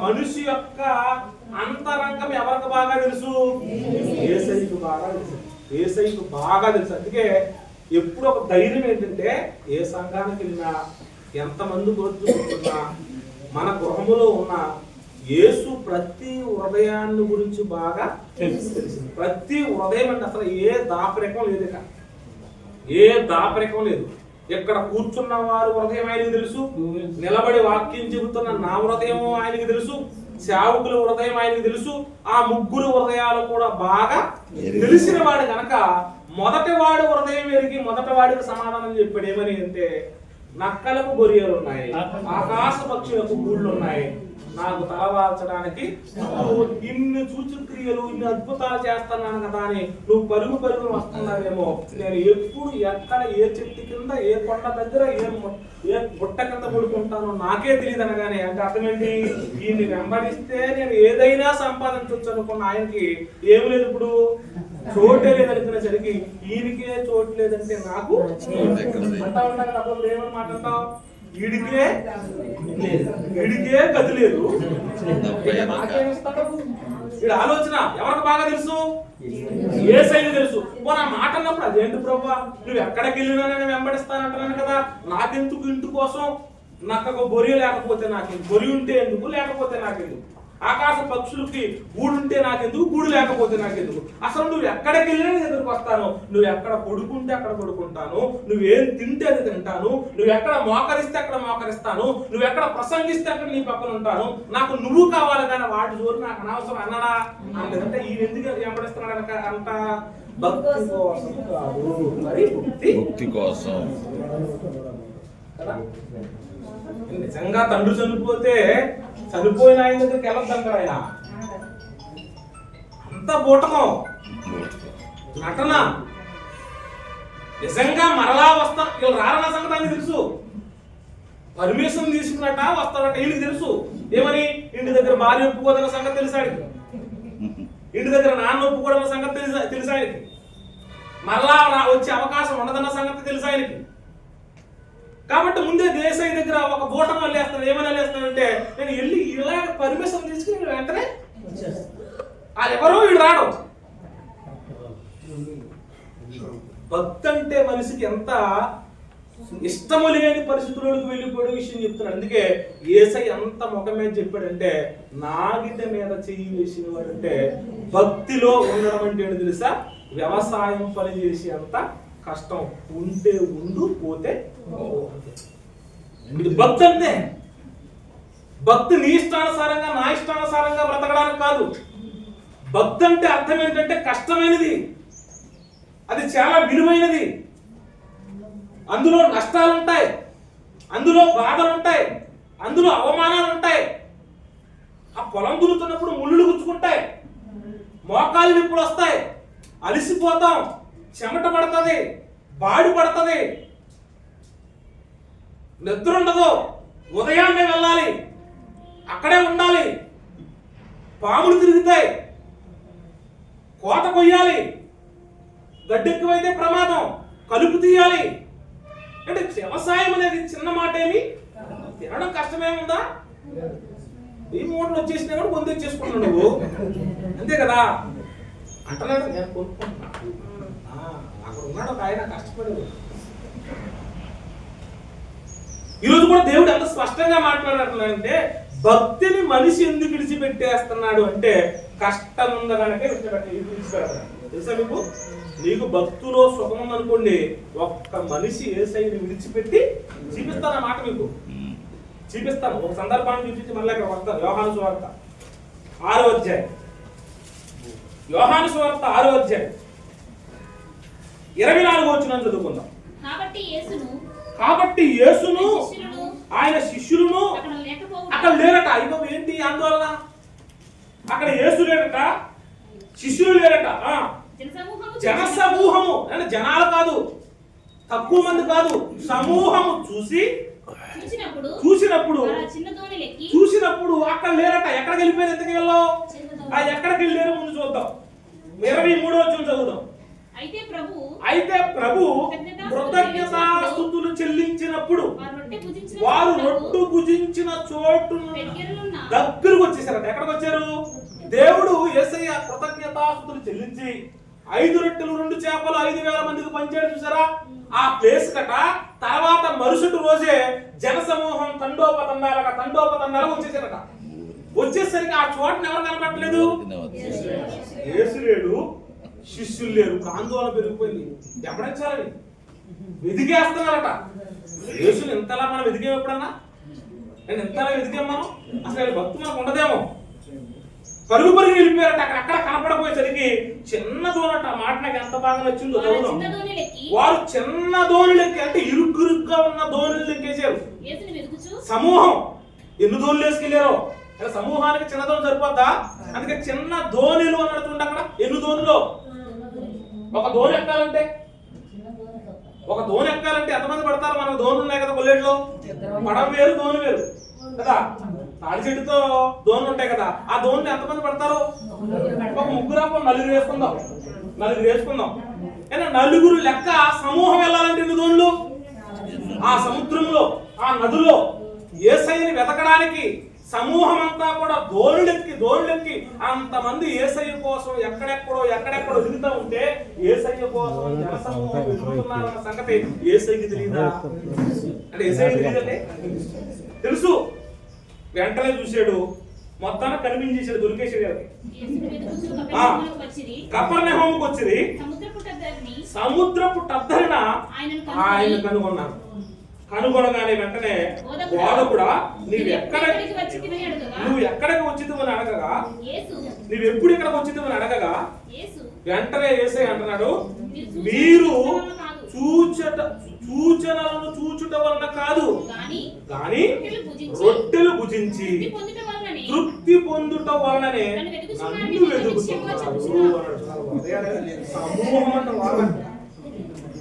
మనిషి యొక్క అంతరంగం ఎవరికి బాగా తెలుసు? యేసయ్యకు బాగా తెలుసు. యేసయ్యకు బాగా తెలుసు. అందుకే ఎప్పుడు ఒక ధైర్యం ఏంటంటే, ఏ సంఘానికి వెళ్ళినా, ఎంతమంది కూర్చున్నా, మన గృహములో ఉన్న యేసు ప్రతి హృదయాన్ని గురించి బాగా తెలిసింది. ప్రతి హృదయం అంటే అసలు ఏ దాపరికం లేదు, ఏ దాపరికం లేదు. ఇక్కడ కూర్చున్న వారు హృదయం ఆయనకి తెలుసు, నిలబడి వాక్యం చెబుతున్న నా హృదయం ఆయనకి తెలుసు, సేవకుల హృదయం ఆయనకి తెలుసు. ఆ ముగ్గురు హృదయాలు కూడా బాగా తెలిసిన వాడు కనుక మొదటి వాడు హృదయం ఎరిగి మొదటి వాడికి సమాధానం చెప్పాడు. ఏమని అంటే, నక్కలకు గొరియలు ఉన్నాయి, ఆకాశ పక్షులకు గూళ్ళు ఉన్నాయి, నాకు తలవాల్చడానికి ఇన్ని సూచక్రియలు, ఇన్ని అద్భుతాలు చేస్తున్నాను కదా అని నువ్వు పరుగు వస్తున్నావేమో. నేను ఎప్పుడు ఎక్కడ ఏ చెట్టు కింద, ఏ కొండ దగ్గర, ఏ బుట్ట కింద పడుకుంటానో నాకే తెలియదు అనగానే అంటే అర్థమేంటి? ఈయన్ని వెంబడిస్తే నేను ఏదైనా సంపాదించవచ్చు అనుకున్న ఆయనకి ఏమి లేదు, ఇప్పుడు చోటే లేదనుకునేసరికి ఈయనకే చోటు లేదంటే నాకు అంటా ఉంటా కదా. అప్పుడు ఏమని మాట్లాడతావు? ఈడికే గతి లేదు, వీడి ఆలోచన ఎవరికి బాగా తెలుసు? యేసయ్యకు తెలుసు. పోనీ ఆ మాట అన్నప్పుడు అదేంటి ప్రభువా, నువ్వు ఎక్కడికి వెళ్ళినా నేను వెంబడిస్తానంటున్నాను కదా, నాకెందుకు ఇంటి కోసం? నాకు బొరి లేకపోతే నాకెందుకు, బొరి ఉంటే ఎందుకు, లేకపోతే నాకెందుకు? ఆకాశ పక్షులకి గూడుంటే నాకెందుకు, గూడు లేకపోతే నాకెందుకు? అసలు నువ్వు ఎక్కడికి వెళ్ళినా నీ దగ్గరకు వస్తాను, నువ్వు ఎక్కడ పడుకుంటే అక్కడ పడుకుంటాను, నువ్వేం తింటే అది తింటాను, నువ్వు ఎక్కడ మోకరిస్తే అక్కడ మోకరిస్తాను, నువ్వు ఎక్కడ ప్రసంగిస్తే అక్కడ నీ పక్కన ఉంటాను, నాకు నువ్వు కావాలి కానీ వాటి జోరు నాకు అనవసరం అన్నాడా? అంటే ఈయన ఎందుకు వెంబడిస్తున్నాడు అంట? భక్తి కోసం కాదు, మరి భక్తి కోసం. నిజంగా తండ్రి చనిపోతే చనిపోయిన ఆయన దగ్గరికి వెళ్ళొద్దంటారు. ఆయన అంత బూటకం, నటన. నిజంగా మరలా వస్తా వీళ్ళు రారన్న సంగతి ఆయనకి తెలుసు. పర్మిషన్ తీసుకున్నట్ట వస్తాడట వీళ్ళకి తెలుసు. ఏమని? ఇంటి దగ్గర భార్య ఒప్పుకోదన్న సంగతి తెలుసు ఆయనకి, ఇంటి దగ్గర నాన్న ఒప్పుకోదన్న సంగతి తెలుసు ఆయనకి, మరలా వచ్చే అవకాశం ఉండదన్న సంగతి తెలుసు ఆయనకి. కాబట్టి ముందే యేసయ్య దగ్గర ఒక బూటం వల్లేస్తాడు. ఏమని వల్లేస్తాడంటే, నేను వెళ్ళి ఇలాగ పర్మిషన్ తీసుకుని వెంటనే అది ఎవరో వీడు రాడు. భక్తి అంటే మనిషికి ఎంత ఇష్టము లేని పరిస్థితుల్లోకి వెళ్ళిపోయే విషయం చెప్తున్నాడు. అందుకే యేసయ్య అంత ముఖం మీద చెప్పాడంటే, నాగిట మీద చెయ్యి వేసిన వాడంటే భక్తిలో ఉండడం అంటే ఏంటి తెలుసా? వ్యవసాయం పని చేసి అంత కష్టం. ఉంటే ఉండు, పోతే ఇది భక్తి. అంతే. భక్తి నీ ఇష్టానుసారంగా నా ఇష్టానుసారంగా బ్రతకడానికి కాదు. భక్తి అంటే అర్థం ఏంటంటే కష్టమైనది, అది చాలా విలువైనది. అందులో నష్టాలు ఉంటాయి, అందులో బాధలు ఉంటాయి, అందులో అవమానాలు ఉంటాయి. ఆ పొలం దున్నుతున్నప్పుడు ముళ్ళు గుచ్చుకుంటాయి, మోకాలు నిప్పులు వస్తాయి, అలిసిపోతాం, చెమట పడుతుంది, బాడి పడుతుంది, నిద్ర ఉండదు, ఉదయాన్నే వెళ్ళాలి, అక్కడే ఉండాలి, పాములు తిరుగుతాయి, కోత కొయ్యాలి, గడ్డెక్కువైతే ప్రమాదం, కలుపు తీయాలి. అంటే వ్యవసాయం అనేది చిన్న మాట ఏమి, తినడం కష్టమేముందా? ఈ మూటలు వచ్చేసినా కూడా పొంది వచ్చేసుకున్నావు నువ్వు, అంతే కదా అంటున్నాడు. నేను కొనుక్కుంటున్నా, అక్కడ ఉన్నాడు ఒక ఆయన కష్టపడేది. ఈరోజు కూడా దేవుడు ఎంత స్పష్టంగా మాట్లాడుతున్నాడంటే, భక్తిని మనిషి ఎందుకు విడిచిపెట్టేస్తున్నాడు అంటే కష్టం ఉందనకే విడిచిపెడతాడు. తెలుసా మీకు? నీకు భక్తులో సుఖం ఉందనుకోండి, ఒక్క మనిషి యేసయ్యని విడిచిపెట్టి జీవిస్తానన్నమాట. మీకు చూపిస్తాను, ఒక సందర్భాన్ని చూపించి మళ్ళీ ఇక్కడ వస్తాను. యోహాను సువార్త 6వ అధ్యాయం, యోహాను సువార్త 6వ అధ్యాయం 24వ వచనం చదువుకుందాం. కాబట్టి యేసును ఆయన శిష్యులను అక్కడ లేరట. అయ్యో ఏంటి ఆందోళన? అక్కడ యేసు లేరట, శిష్యులు లేరట. జన సమూహము అంటే జనాలు కాదు, తక్కువ మంది కాదు, సమూహము చూసినప్పుడు అక్కడ లేరట. ఎక్కడికి వెళ్ళిపోయారు? ఎందుకు వెళ్ళావు? ఎక్కడికి వెళ్ళారు ముందు చూద్దాం. 23వ వచనం చదువుదాం. అయితే ప్రభు కృతజ్ఞతాస్తుతులు చెల్లించినప్పుడు వారు రొట్టె భుజించిన చోటు దగ్గరకు వచ్చేసారట. ఎక్కడికి వచ్చారు? దేవుడు యేసయ్య కృతజ్ఞతాస్తుతులు చెల్లించి 5 రొట్టెలు 2 చేపలు 5,000 మందికి పంచాడు చూసారా? ఆ ప్లేస్ కట. తర్వాత మరుసటి రోజే జన సమూహం తండోపతండాలుగా వచ్చేసారట. వచ్చేసరికి ఆ చోటను ఎవరు కనబట్టలేదు? యేసు లేడు, శిష్యులు లేరు. ఆందోళన పెరిగిపోయింది. ఎప్పుడెచ్చాలని వెదిగేస్తున్నారట. యేసుని ఎంతలా మనం వెదిగాం? ఎప్పుడన్నా నేను ఎంతలా వెదిగాం మనం? అసలు భక్తి మనకు ఉండదేమో. పరుగు వెళ్ళిపోయారట. అక్కడ కనపడపోయేసరికి చిన్న దోనట. మాట నాకు ఎంత బాగా నచ్చిందో చదువుదాం. వారు చిన్న దోణులెక్కి, అంటే ఇరుగ్గురుగ్గా ఉన్న దోణులు ఎక్కేసారు. సమూహం ఎన్ని దోణులు వేసుకెళ్ళారో. సమూహానికి చిన్న దోణి సరిపోద్దా? అందుకే చిన్న దోణులు అన్నట్టుండే. అక్కడ ఎన్ని దోణులు? ఒక దోణి ఎక్కాలంటే ఎంతమంది పడతారు? మనకు దోణులు ఉన్నాయి కదా కొల్లేట్లో. పడవ వేరు, దోణి వేరు కదా. తాడి చెట్టుతో దోణులు ఉంటాయి కదా. ఆ దోణిని ఎంతమంది పడతారు? ఒక ముగ్గురు, 4 వేసుకుందాం. నలుగురు లెక్క సమూహం వెళ్ళాలంటే ఎన్ని దోణులు? ఆ సముద్రంలో, ఆ నదిలో యేసయ్యని వెతకడానికి సమూహం అంతా కూడా దోణులెక్కి అంతమంది యేసయ్య కోసం ఎక్కడెక్కడో తిరుగుతూ ఉంటే యేసయ్య కోసం జనసమూహం వెతుకుతున్నారన్న సంగతి యేసయ్యకి తెలియదా? అంటే యేసయ్యకి తెలియదంటే తెలుసు. వెంటనే చూశాడు, మొత్తానికి కనిపించేశాడు, దొరికేసాడు. కపెర్నహూముకు వచ్చిరి, సముద్రపు టద్దరిన ఆయన కనుగొన్నారు. కనుగొనగానే వెంటనే బోధకుడా నువ్వు ఎక్కడికి వచ్చిందని అడగగా, నువ్వెప్పుడు ఇక్కడికి వచ్చిందని అడగగా వెంటనే యేసయ్య అంటున్నాడు, మీరు సూచనలను చూచుట వలన కాదు గాని రొట్టెలు భుజించి తృప్తి పొందుట వలననే నన్ను వెతుకుతున్నారు.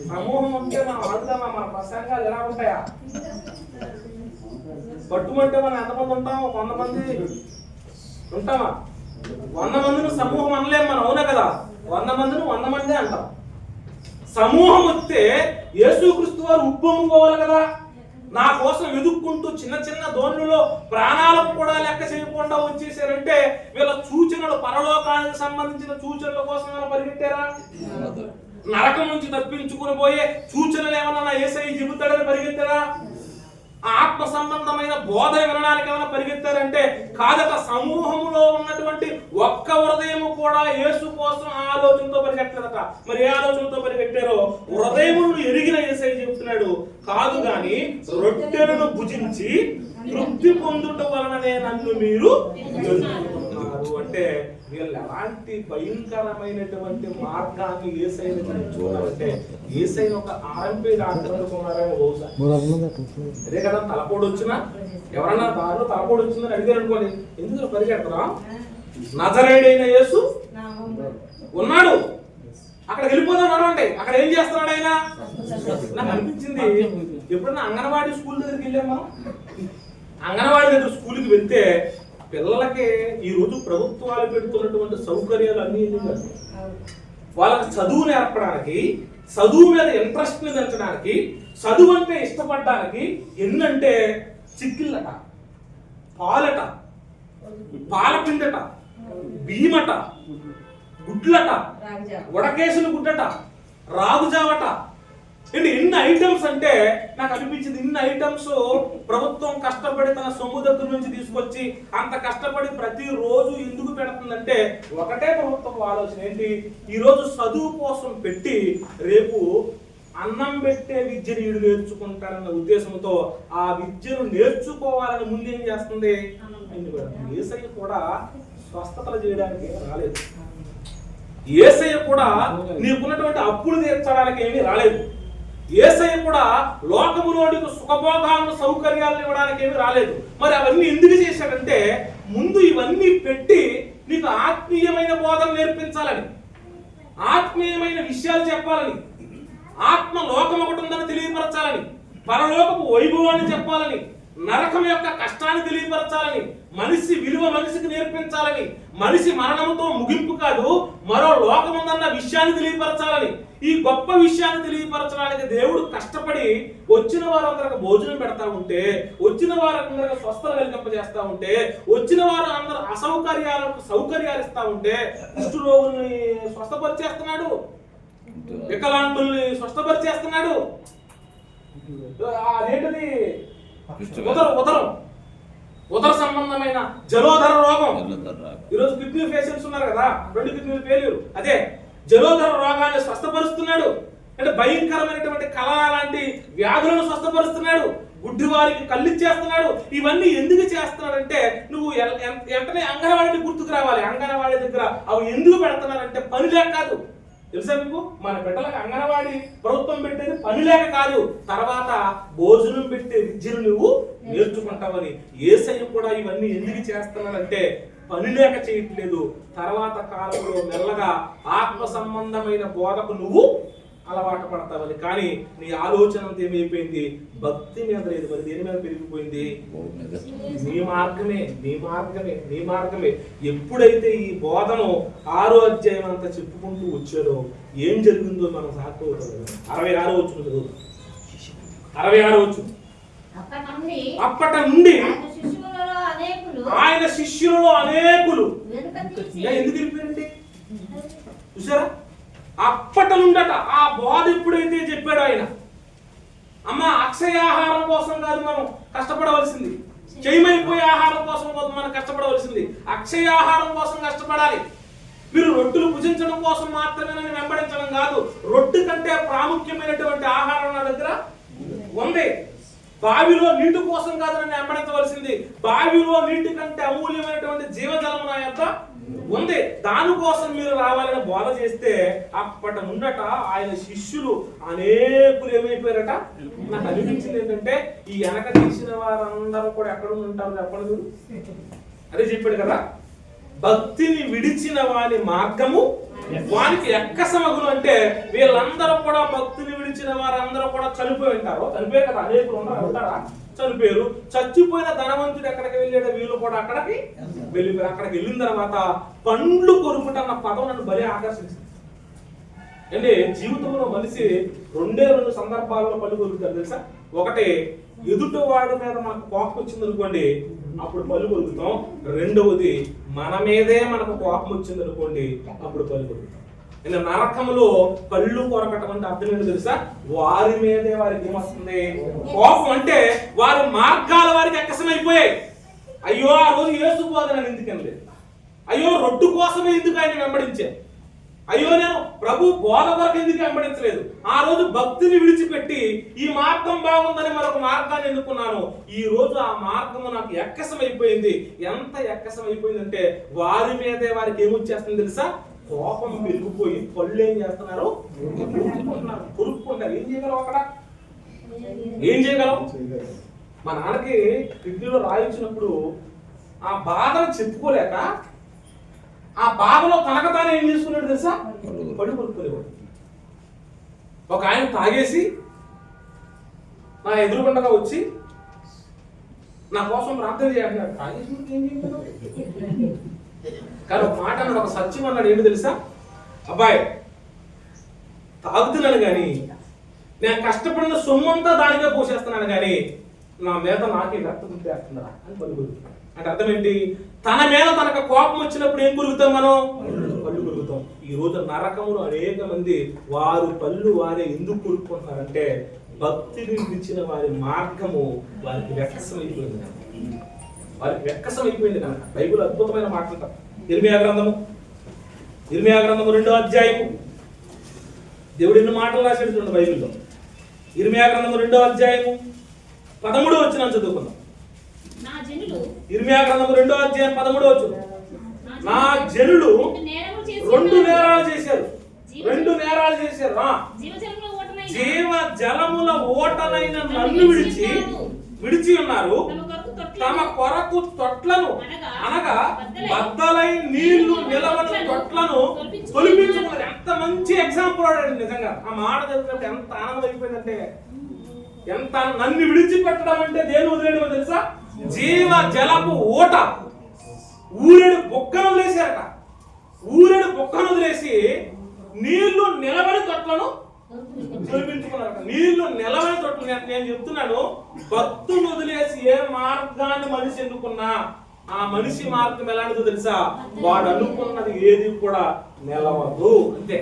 సమూహం అంటే మనం ఆడుదామా? మన ప్రసంగాలు ఎలా ఉంటాయా? పట్టుమంటే మనం ఎంతమంది ఉంటాం? 100 మంది ఉంటామా? 100 మందిని సమూహం అనలేం మనం, అవునా కదా? 100 మందిని 100 మందే అంటాం. సమూహం వస్తే యేసుక్రీస్తు వారు ఉప్పొంగుకోవాలి కదా. నా కోసం వెతుక్కుంటూ చిన్న దోణులలో ప్రాణాలకు కూడా లెక్క చేయకుండా వచ్చేసారంటే వీళ్ళ సూచనలు, పరలోకానికి సంబంధించిన సూచనల కోసం ఏమైనా పరిగెట్టారా? నరకం నుంచి తప్పించుకుని పోయే సూచనలు ఏమన్నా యేసయ్య చెబుతాడని పరిగెత్తారా? ఆత్మ సంబంధమైన బోధ వినడానికి ఏమైనా పరిగెత్తారంటే కాదట. సమూహంలో ఉన్నటువంటి ఒక్క హృదయం కూడా యేసు కోసం ఆలోచనతో పరిగెట్టలేదట. మరి ఏ ఆలోచనతో పరిగెట్టారో హృదయమును ఎరిగిన యేసయ్య చెబుతున్నాడు, కాదు గాని రొట్టెలను భుజించి తృప్తి పొందుట వలననే నన్ను మీరు వెతుకుతున్నారు. అంటే వీళ్ళు ఎలాంటి భయంకరమైనటువంటి మార్గాన్ని యేసయ్యని చూడాలంటే యేసయ్యని ఒక ఆరంపే దాటుకున్నారని బహుశా. అదే కదా, తలపోడు వచ్చినా ఎవరన్నా దారిలో తలపోడు వచ్చిందని అడిగారు అనుకోండి, ఎందుకు పరిగెడతారా? నజరేయుడైన యేసు ఉన్నాడు, అక్కడ వెళ్ళిపోతున్నాడు అంటే అక్కడ ఏం చేస్తున్నాడు ఆయన? నాకు అనిపించింది, ఎప్పుడన్నా అంగన్వాడీ స్కూల్ దగ్గరికి వెళ్ళాం మనం. అంగన్వాడీ దగ్గర స్కూల్కి వెళ్తే పిల్లలకి ఈ రోజు ప్రభుత్వాలు పెడుతున్నటువంటి సౌకర్యాలు అన్ని వాళ్ళకి చదువు నేర్పడానికి, చదువు మీద ఇంట్రెస్ట్ ని పెంచడానికి, చదువు అంటే ఇష్టపడడానికి ఎన్నంటే చిక్కిళ్ళట, పాలట, పాలపిండట, బియ్యమట, గుడ్లట, ఉడకేసిన గుడ్డట, రాగుజావట, ఎన్ని ఐటమ్స్ అంటే నాకు అనిపించింది. ఇన్ని ఐటమ్స్ ప్రభుత్వం కష్టపడి తన సొమ్ము దగ్గర నుంచి తీసుకొచ్చి అంత కష్టపడి ప్రతిరోజు ఎందుకు పెడుతుందంటే ఒకటే ప్రభుత్వం ఆలోచన ఏంటి? ఈరోజు చదువు కోసం పెట్టి రేపు అన్నం పెట్టే విద్యను వీడు నేర్చుకుంటాడన్న ఉద్దేశంతో ఆ విద్యను నేర్చుకోవాలని ముందు ఏం చేస్తుంది? యేసయ్య కూడా స్వస్థతలు చేయడానికి ఏమీ రాలేదు. యేసయ్య కూడా నీకున్నటువంటి అప్పులు తీర్చడానికి ఏమీ రాలేదు. యేసయ్య కూడా లోకములోనికి సుఖభోగాలను సౌకర్యాలను ఇవ్వడానికి ఏమీ రాలేదు. మరి అవన్నీ ఎందుకు చేశాడంటే ముందు ఇవన్నీ పెట్టి నీకు ఆత్మీయమైన బోధన నేర్పించాలని, ఆత్మీయమైన విషయాలు చెప్పాలని, ఆత్మ లోకం ఒకటి ఉందని తెలియపరచాలని, పరలోకపు వైభవాన్ని చెప్పాలని, నరకం యొక్క కష్టాన్ని తెలియపరచాలని, మనిషి విలువ మనిషికి నేర్పించాలని, మనిషి మరణంతో ముగింపు కాదు మరో లోకం ఉందన్న విషయాన్ని తెలియపరచాలని, ఈ గొప్ప విషయాన్ని తెలియపరచడానికి దేవుడు కష్టపడి వచ్చిన వారందరికి భోజనం పెడతా ఉంటే, వచ్చిన వారందరికి స్వస్థత కలిగింపజేస్తా ఉంటే, వచ్చిన వారు అందరూ అసౌకర్యాలకు సౌకర్యాలు ఇస్తా ఉంటే, కుష్ఠరోగుల్ని స్వస్థపరిచేస్తున్నాడు, వికలాంగుల్ని స్వస్థపరిచేస్తున్నాడు. అదేంటిది ఉదర సంబంధమైన జలోదర రోగం. ఈరోజు కిడ్నీ పేషెంట్స్ ఉన్నారు కదా, 2 కిడ్నీలు ఫెయిల్యూర్, అదే జలోదర రోగాన్ని స్వస్థపరుస్తున్నాడు. అంటే భయంకరమైనటువంటి కలరా లాంటి వ్యాధులను స్వస్థపరుస్తున్నాడు. గుడ్డి వారికి కళ్ళిచ్చేస్తున్నాడు. ఇవన్నీ ఎందుకు చేస్తున్నాడంటే నువ్వు వెంటనే అంగన్వాడిని గుర్తుకు రావాలి. అంగన్వాడి దగ్గర అవి ఎందుకు పెడుతున్నారంటే పని లేక కాదు. తెలుసా మీకు? మన బిడ్డలకు అంగన్వాడి ప్రభుత్వం పెట్టేది పని లేక కాదు, తర్వాత భోజనం పెట్టే విద్యను నువ్వు నేర్చుకుంటావని. యేసయ్య కూడా ఇవన్నీ ఎందుకు చేస్తున్నాడంటే పని లేక చేయట్లేదు. తర్వాత కాలంలో మెల్లగా ఆత్మ సంబంధమైన బోధకు నువ్వు అలవాటు పడతావని. కానీ నీ ఆలోచన అంతా ఏమైపోయింది? భక్తి మీద లేదు. మరి దేని మీద పెరిగిపోయింది? నీ మార్గమే, నీ మార్గమే, నీ మార్గమే. ఎప్పుడైతే ఈ బోధను 6వ అధ్యాయం అంతా చెప్పుకుంటూ వచ్చారో ఏం జరిగిందో మనం సాగిపోతుంది. 66వ వచనం చదువు. 66వ వచనం. అప్పటి నుండి ఆయన శిష్యులలో అనేకులు ఎందుకు వెళ్ళిపోయారండి? చూసారా? అప్పటి నుండట ఆ బోధ ఎప్పుడైతే చెప్పాడు ఆయన, అమ్మ అక్షయాహారం కోసం కాదు మనం కష్టపడవలసింది, చేయమైపోయే ఆహారం కోసం మనం కష్టపడవలసింది, అక్షయాహారం కోసం కష్టపడాలి. మీరు రొట్టెలు భుజించడం కోసం మాత్రమే వెంబడించడం కాదు. రొట్టె కంటే ప్రాముఖ్యమైనటువంటి ఆహారం నా దగ్గర ఉంది. బావిలో నీటి కోసం కాదు నన్ను వెంబడించవలసింది, బావిలో నీటి కంటే అమూల్యమైనటువంటి జీవజలం నా యొక్క ఉంది, దానికోసం మీరు రావాలని బోధ చేస్తే అప్పటి నుండట ఆయన శిష్యులు అనేకులు ఏమైపోయారట. నాకు అనిపించింది ఏంటంటే ఈ వెనక తీసిన వారందరూ కూడా ఎక్కడ ఉంటారు చెప్పండి. అదే చెప్పాడు కదా, భక్తిని విడిచిన వాని మార్గము వానికి ఎక్కసమగును. అంటే వీళ్ళందరూ కూడా భక్తిని విడిచిన వారందరూ కూడా చనిపోయి ఉంటారు. చనిపోయి కదా అనేకులు ఉంటారా? చనిపోయారు. చచ్చిపోయిన ధనవంతుడు ఎక్కడికి వెళ్ళాడో వీళ్ళు కూడా అక్కడికి వెళ్ళిపోయారు. అక్కడికి వెళ్ళిన తర్వాత పండ్లు కొరుకుటన్న పదం నన్ను భలే ఆకర్షించింది. అంటే జీవితంలో మనిషి 2 సందర్భాల్లో పళ్ళు కొరుకుతారు తెలుసా. ఒకటి, ఎదుటివాడి మీద మనకు కోపం వచ్చింది అనుకోండి, అప్పుడు పళ్ళు కొరుకుతాం. రెండవది, మన మీదే మనకు కోపం వచ్చింది అనుకోండి, అప్పుడు పళ్ళు కొరుకుతాం. నరకంలో పళ్ళు కొరకటం అంటే అర్థం ఏంటో తెలుసా? వారి మీదే వారికి ఏమొస్తుంది? కోపం. అంటే వారి మార్గాల వారికి ఎక్కసమైపోయాయి. అయ్యో ఆ రోజు యేసు బోధన ఎందుకండి, అయ్యో రొట్టు కోసమే ఎందుకు ఆయన వెంబడించే, అయ్యో నేను ప్రభు బోధ వరకు ఎందుకు వెంబడించలేదు, ఆ రోజు భక్తిని విడిచిపెట్టి ఈ మార్గం బాగుందని మరొక మార్గాన్ని ఎన్నుకున్నాను, ఈ రోజు ఆ మార్గము నాకు ఎక్కసమైపోయింది. ఎంత ఎక్కసమైపోయిందంటే వారి మీదే వారికి ఏమొచ్చేస్తుంది తెలుసా? కోపం పెరిగిపోయి పళ్ళు ఏం చేస్తున్నారు? కొరుక్కుంటారు. ఏం చేయగలం అక్కడ? ఏం చేయగలం? మా నాన్నకి కిడ్నీలో రాయించినప్పుడు ఆ బాధను చెప్పుకోలేక ఆ బాధలో తనకతానే ఏం చేసుకున్నాడు తెలుసా? పళ్ళు కొరుక్కునేవాడు. ఒక ఆయన తాగేసి నా ఎదురుగుండగా వచ్చి నా కోసం ప్రార్థన చేయాలన్నాడు. తాగేసి ఏం చేయగలవు? కానీ ఒక మాట అన్నాడు, ఒక సత్యం అన్నాడు. ఏంటి తెలుసా? అబ్బాయి తాగుతున్నాను కానీ నేను కష్టపడిన సొమ్మంతా దానికే పోసేస్తున్నాను కానీ నా మీద నాకే రక్తం తిప్పేస్తున్నారా అని పళ్ళు కొరుకుతాం. అంటే అర్థం ఏంటి? తన మీద తనకు కోపం వచ్చినప్పుడు ఏం కొరుకుతాం మనం? పళ్ళు కొరుకుతాం. ఈ రోజు నరకంలో అనేక మంది వారు పళ్ళు వారే ఎందుకు కొరుక్కుంటున్నారంటే భక్తిని విడిచిన వారి మార్గము వారికి వెక్కసమైపోయింది. వారికి వెక్కసమైపోయింది కనుక బైబిల్ అద్భుతమైన మాట్లాడతాం. ఇర్మియా గ్రంథము 2వ అధ్యాయము దేవుడు ఎన్ని మాటలు రాశాడు చూడండి బైబిల్లో. ఇర్మియా గ్రంథము 2వ అధ్యాయము 13వ వచనం చదువుకుందాం. ఇర్మియా గ్రంథము 2వ అధ్యాయం 13వ వచనం. నా జనులు 2 నేరాలు చేశారు. 2 నేరాలు చేశారు. జీవ జలముల ఓటనైన నన్ను విడిచి ఉన్నారు. తమ కొరకు తొట్లను అనగా బద్దలై నీళ్లు నిలవని తొట్లను తొలిపించుకున్నారు. ఎంత మంచి ఎగ్జాంపుల్ ఆడాడు నిజంగా. ఆ మాట చదివినప్పుడు ఎంత ఆనందం అయిపోయిందంటే, ఎంత నన్ను విడిచిపెట్టడం అంటే దేని వదిలేయడమో తెలుసా? జీవ జలపు ఓట, ఊరేడు బొక్కను వదిలేశారట. ఊరేడు బొక్కను వదిలేసి నీళ్లు నిలబడి తొట్లను తొలిపించుకున్నారు. నీళ్లు నిలబడి తొట్లు. నేను చెప్తున్నాను, భక్తులు వదిలేసి ఏ మార్గాన్ని మనిషి ఎన్నుకున్నా ఆ మనిషి మార్గం ఎలాంటిదో తెలుసా? వాడు అనుకున్నది ఏది కూడా నిలవదు. అంతే.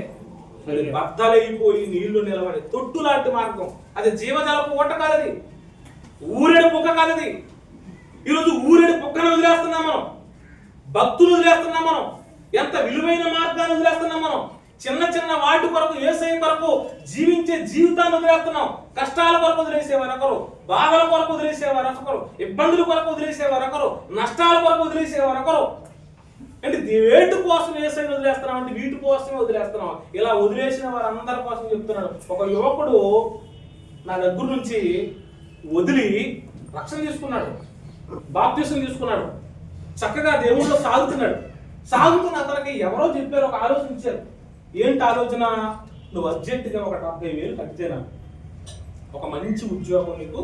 బద్దలైపోయి నీళ్లు నిలబడి తొట్టు లాంటి మార్గం. అది జీవజలపు ఓట కాదది, ఊరేడు బొక్క కాదది. ఈరోజు ఊరేడు బొక్కను వదిలేస్తున్నాం మనం, భక్తులు వదిలేస్తున్నాం మనం, ఎంత విలువైన మార్గాన్ని వదిలేస్తున్నాం మనం. చిన్న చిన్న వాటి కొరకు, యేసయ్య కొరకు జీవించే జీవితాన్ని వదిలేస్తున్నాం. కష్టాల కొరకు వదిలేసేవారు ఒకరు, బాధల కొరకు వదిలేసేవారు ఒకరు, ఇబ్బందుల కొరకు వదిలేసేవారు ఒకరు, నష్టాల కొరకు వదిలేసేవారు ఒకరు. అంటే వేటి కోసం యేసయ్యని వదిలేస్తున్నాం అంటే వీటి కోసమే వదిలేస్తున్నాం. ఇలా వదిలేసిన వారందరి కోసం చెప్తున్నాడు. ఒక యువకుడు నా దగ్గర నుంచి వదిలి రక్షణ తీసుకున్నాడు, బాప్తిసం తీసుకున్నాడు, చక్కగా దేవుళ్ళో సాగుతున్న అతనికి ఎవరో చెప్పారు, ఒక ఆలోచించారు. ఏంటి ఆలోచన? నువ్వు అర్జెంటుగా ఒక 70,000 కట్టితేనా ఒక మంచి ఉద్యోగం నీకు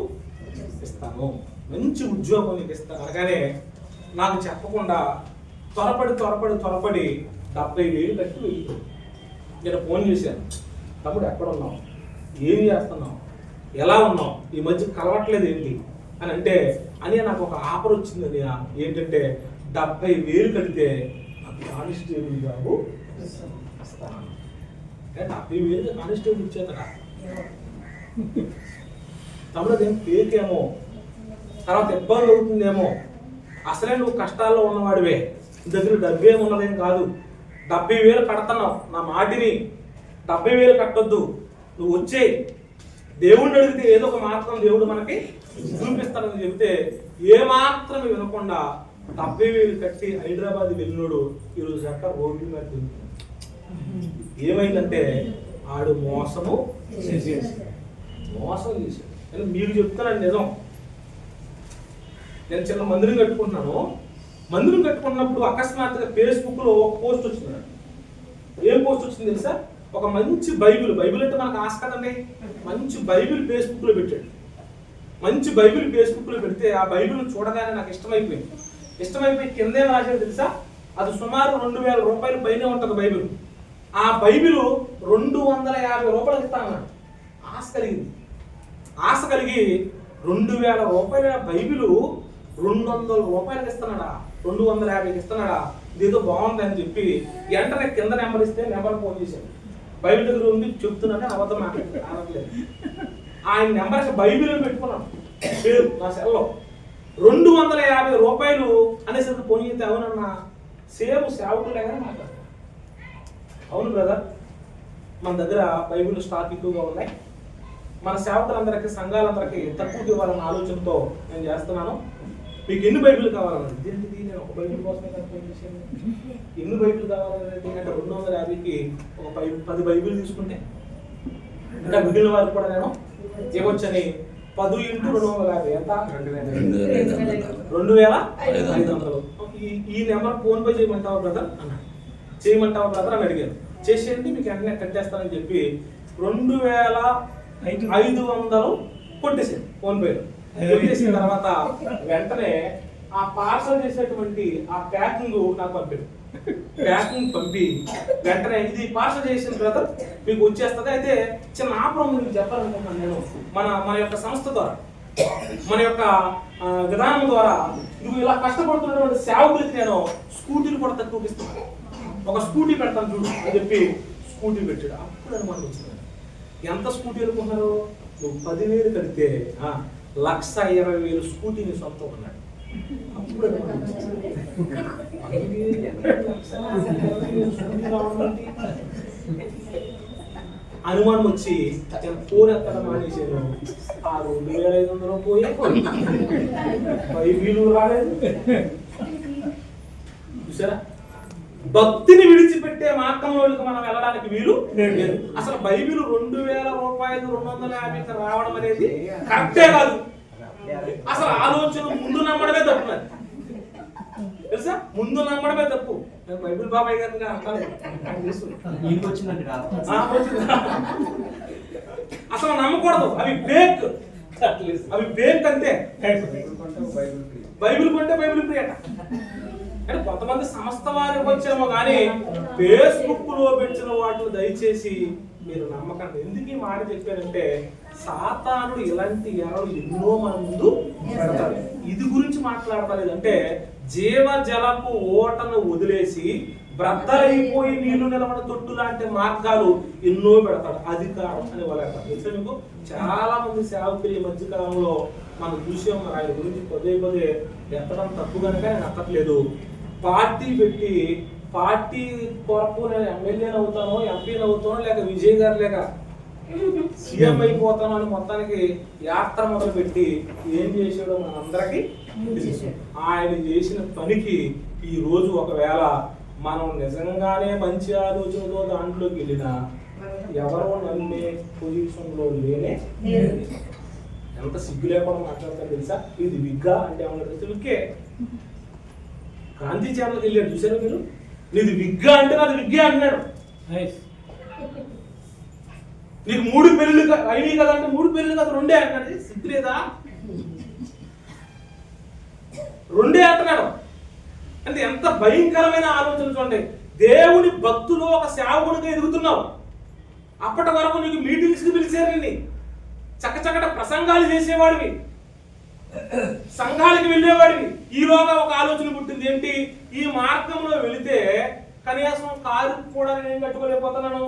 ఇస్తాను, మంచి ఉద్యోగం నీకు ఇస్తాను అనగానే నాకు చెప్పకుండా త్వరపడి 70,000 కట్టి వెళ్ళిపోయి నేను ఫోన్ చేశాను. తమ్ముడు ఎక్కడ ఉన్నావు, ఏం చేస్తున్నావు, ఎలా ఉన్నావు, ఈ మధ్య కలవట్లేదు ఏంటి అని అంటే, అని నాకు ఒక ఆఫర్ వచ్చింది. ఏంటంటే 70,000 కడితే నాకు కానిస్టేబుల్ జాబు ఇస్తాను. 70,000 కానిస్టేబుల్ ఇచ్చేతడా? తమ్ముడు అదేం పేకేమో, తర్వాత ఇబ్బంది అవుతుందేమో, అసలే నువ్వు కష్టాల్లో ఉన్నవాడివే, దగ్గర డబ్బు ఏమున్నదేం కాదు. 70,000 కడుతున్నావు, నా మాటిని 70,000 కట్టొద్దు, నువ్వు వచ్చేయి, దేవుడిని అడిగితే ఏదో ఒక మార్గం దేవుడు మనకి చూపిస్తాడని చెబితే ఏ మాత్రం వినకుండా 70,000 కట్టి హైదరాబాద్ వెళ్ళినోడు ఈరోజు ఎక్కడ రోడ్డు మీద తిరుగుతాడు. ఏమైందంటే ఆడు మోసం చేశాడు. మీకు చెప్తానండి నిజం. నేను చిన్న మందిరం కట్టుకుంటున్నాను. మందిరం కట్టుకున్నప్పుడు అకస్మాత్తుగా ఫేస్బుక్లో ఒక పోస్ట్ వచ్చింది. ఏం పోస్ట్ వచ్చింది తెలుసా? ఒక మంచి బైబిల్ అంటే మనకు ఆశ కదండి. మంచి బైబిల్ ఫేస్బుక్లో పెట్టాడు. మంచి బైబిల్ ఫేస్బుక్లో పెడితే ఆ బైబిల్ చూడగానే నాకు ఇష్టమైపోయి కింద ఏం రాశాడు తెలుసా? అది సుమారు 2,000 రూపాయలు పైనే ఉంటుంది బైబిల్. ఆ బైబిల్ 250 రూపాయలకి ఇస్తానన్నాడు. ఆశ కలిగి 2,000 రూపాయల బైబిల్ 200 రూపాయలకి ఇస్తున్నాడా, 250కి ఇస్తున్నాడా, ఇదేదో బాగుందని చెప్పి వెంటనే కింద నెంబర్ ఇస్తే నెంబర్ ఫోన్ చేశాడు. బైబిల్ దగ్గర ఉంది చెప్తున్నానే అబద్ధం మాట్లాడలేదు. ఆయన నెంబర్కి బైబిల్ పెట్టుకున్నాను పేరు నా సెల్లో. 250 రూపాయలు అనేసరికి ఫోన్ చేస్తే అవునన్నా సేమ్ సేవకులేగానే మాట్లాడతాను. అవును బ్రదర్, మన దగ్గర బైబిల్ స్టాక్ ఎక్కువగా ఉన్నాయి, మన సేవకులందరికీ సంఘాలందరికీ తక్కువకి ఇవ్వాలన్న ఆలోచనతో నేను చేస్తున్నాను. మీకు ఎన్ని బైబిల్ కావాలన్నది దీనికి నేను ఒక బైబిల్ కోసమే ఫోన్ చేశాను. ఎన్ని బైబిల్ కావాలనేది అంటే 250కి ఒక 10 బైబిల్ తీసుకుంటే ఇంకా మిగిలిన వారికి కూడా నేను ఇవ్వచ్చని 10 × 250 ఎంత? 2,500. ఈ నెంబర్ ఫోన్ పే చేయమంటావా బ్రదర్ అన్నాడు. చేయమంటావా బ్రదర్ అని అడిగాను. చేసేయండి మీకు వెంటనే కట్టేస్తానని చెప్పి 2,500 కొట్టేసాను ఫోన్ పేలో. కొట్టేసిన తర్వాత వెంటనే ఆ పార్సల్ చేసేటువంటి ఆ ప్యాకింగ్ నాకు పంపాడు. ప్యాకింగ్ పంపి వెంటనే ఇది పార్సల్ చేసిన బ్రదర్ మీకు వచ్చేస్తుంది. అయితే చిన్న ఆపురం మీకు చెప్పాలనుకుంటున్నాను నేను. మన యొక్క సంస్థ ద్వారా, మన యొక్క విధానం ద్వారా నువ్వు ఇలా కష్టపడుతున్నటువంటి సేవకులకి నేను స్కూటీలు కూడా తక్కువ ఇస్తున్నాను. ఒక స్కూటీ పెడతాను చూడు అని చెప్పి స్కూటీ పెట్టాడు. అప్పుడు అనుమానం వచ్చింది. ఎంత స్కూటీ అనుకుంటున్నారు? నువ్వు 10,000 కడితే 1,20,000 స్కూటీని సొంతం ఉన్నాడు. అప్పుడు అనుమానం వచ్చి నేను ఫోన్ ఎక్కడ మానేసాను. ఆ 2500 పోయి బైబిలు రాలేదు. చూసారా, భక్తిని విడిచిపెట్టే మార్గంలోకి మనం వెళ్ళడానికి వీలు లేదు. అసలు బైబిల్ 2000 రూపాయలు 250 రావడం అనేది కరెక్టే కాదు. అసలు ఆలోచన ముందు నమ్మడమే తప్పు. తెలుసా, ముందు నమ్మడమే తప్పు. బైబిల్ బాబాయ్ గారిని అసలు నమ్మకూడదు. అవి ఫేక్, అవి ఫేక్ అంతే. బైబిల్ కొంటే బైబిల్ ఫ్రీ అట. అంటే కొంతమంది సంస్థ వారికి వచ్చేమో కానీ ఫేస్బుక్ లో పెట్టిన వాటిని దయచేసి మీరు నమ్మకండి. ఎందుకు ఈ మాట చెప్పారంటే సాతానుడు ఇలాంటి ఎరలు ఎన్నో మన ముందు పెడతాడు. ఇది గురించి మాట్లాడలేదు. అంటే జీవ జలపు ఓటను వదిలేసి బ్రద్దలైపోయి నీళ్లు నిలబడ తొట్టు లాంటి మార్గాలు ఎన్నో పెడతాడు. అధికారం అని వాళ్ళంటారు. తెలుసా మీకు, చాలా మంది సేవకులు ఈ మధ్య కాలంలో మనం చూసాం. ఆయన గురించి పదే ఎత్తడం తప్పు కనుక నేను ఎత్తట్లేదు. పార్టీ పెట్టి పార్టీ కొరకు నేను ఎమ్మెల్యేని అవుతానో, ఎంపీని అవుతానో, లేక విజయ్ గారు లేక సీఎం అయిపోతాను అని మొత్తానికి యాత్ర మొదలు పెట్టి ఏం చేసాడో మనందరికీ తెలుసు. ఆయన చేసిన పనికి ఈ రోజు ఒకవేళ మనం నిజంగానే మంచి ఆలోచనతో దాంట్లోకి వెళ్ళినా ఎవరో నమ్మే పొజిషన్ లో లేనే. ఎంత సిగ్గు లేకుండా మాట్లాడతారు తెలుసా. ఇది విగ్గా అంటే ఏమన్నా తెలుసు, విగ్గే. గాంధీ ఛానల్కి వెళ్ళాడు, చూసారా మీరు? నీది విగ్గా అంటే నాది విగ్గే అన్నాడు. నీకు 3 పెళ్ళిళ్ళు అయినాయి కదా అంటే 3 పెళ్ళిళ్ళు కదా 2 అంటాడు. సిగ్గు లేదా? 2 అంటున్నాడు అంటే ఎంత భయంకరమైన ఆలోచన చూడండి. దేవుని భక్తులు ఒక సేవకుడిగా ఎదుగుతున్నావు. అప్పటి వరకు నీకు మీటింగ్స్ కి పిలిచారండి, చక్కచక్కట ప్రసంగాలు చేసేవాడివి, సంఘాలకి వెళ్ళేవాడివి. ఈలోగా ఒక ఆలోచన పుట్టింది ఏంటి, ఈ మార్గంలో వెళితే కనీసం కారు కూడా నేను కట్టుకోలేకపోతున్నాను,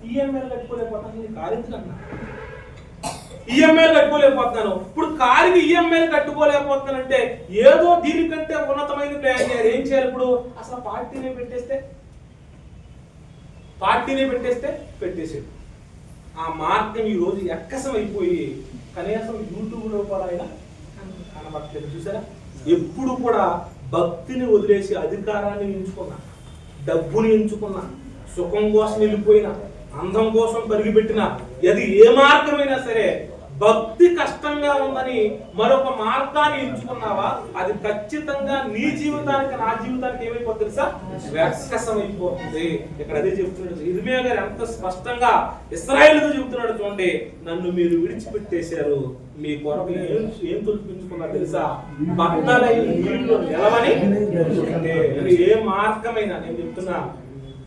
ఈఎంఐలు కట్టుకోలేకపోతాను. కారు ఎందుకన్నా ఈఎంఐలు కట్టుకోలేకపోతున్నాను. ఇప్పుడు కారుకి ఈఎంఐలు కట్టుకోలేకపోతున్నానంటే ఏదో దీనికంటే ఉన్నతమైన ప్లాన్ చేయాలి. ఏం చేయాలి ఇప్పుడు? అసలు పార్టీనే పెట్టేసాడు. ఆ మార్గం ఈ రోజు ఎక్కసం అయిపోయి కనీసం యూట్యూబ్లో కూడా ఆయన కనబడలేదు. చూసారా, ఎప్పుడు కూడా భక్తిని వదిలేసి అధికారాన్ని ఎంచుకున్నా, డబ్బుని ఎంచుకున్నా, సుఖం కోసం వెళ్ళిపోయినా, అందం కోసం పరిగిపెట్టినా, అది ఏ మార్గమైనా సరే భక్తి కష్టంగా ఉందని మరొక మార్గాన్ని ఎంచుకున్నావా, అది ఖచ్చితంగా నీ జీవితానికి నా జీవితానికి ఏమైపోతుంది తెలుసా? వ్యక్కసమైపోతుంది. ఇక్కడ అదే చెప్తున్నాడు ఇర్మియా గారు, ఎంత స్పష్టంగా ఇశ్రాయేలుతో చెబుతున్నాడు. చూడండి, నన్ను మీరు విడిచిపెట్టేశారు, మీ కొరకు ఏం తొలిపించుకున్నారు తెలుసా? బట్టలై నీళ్లు నిలవని. ఏ మార్గమైనా నేను చెప్తున్నా,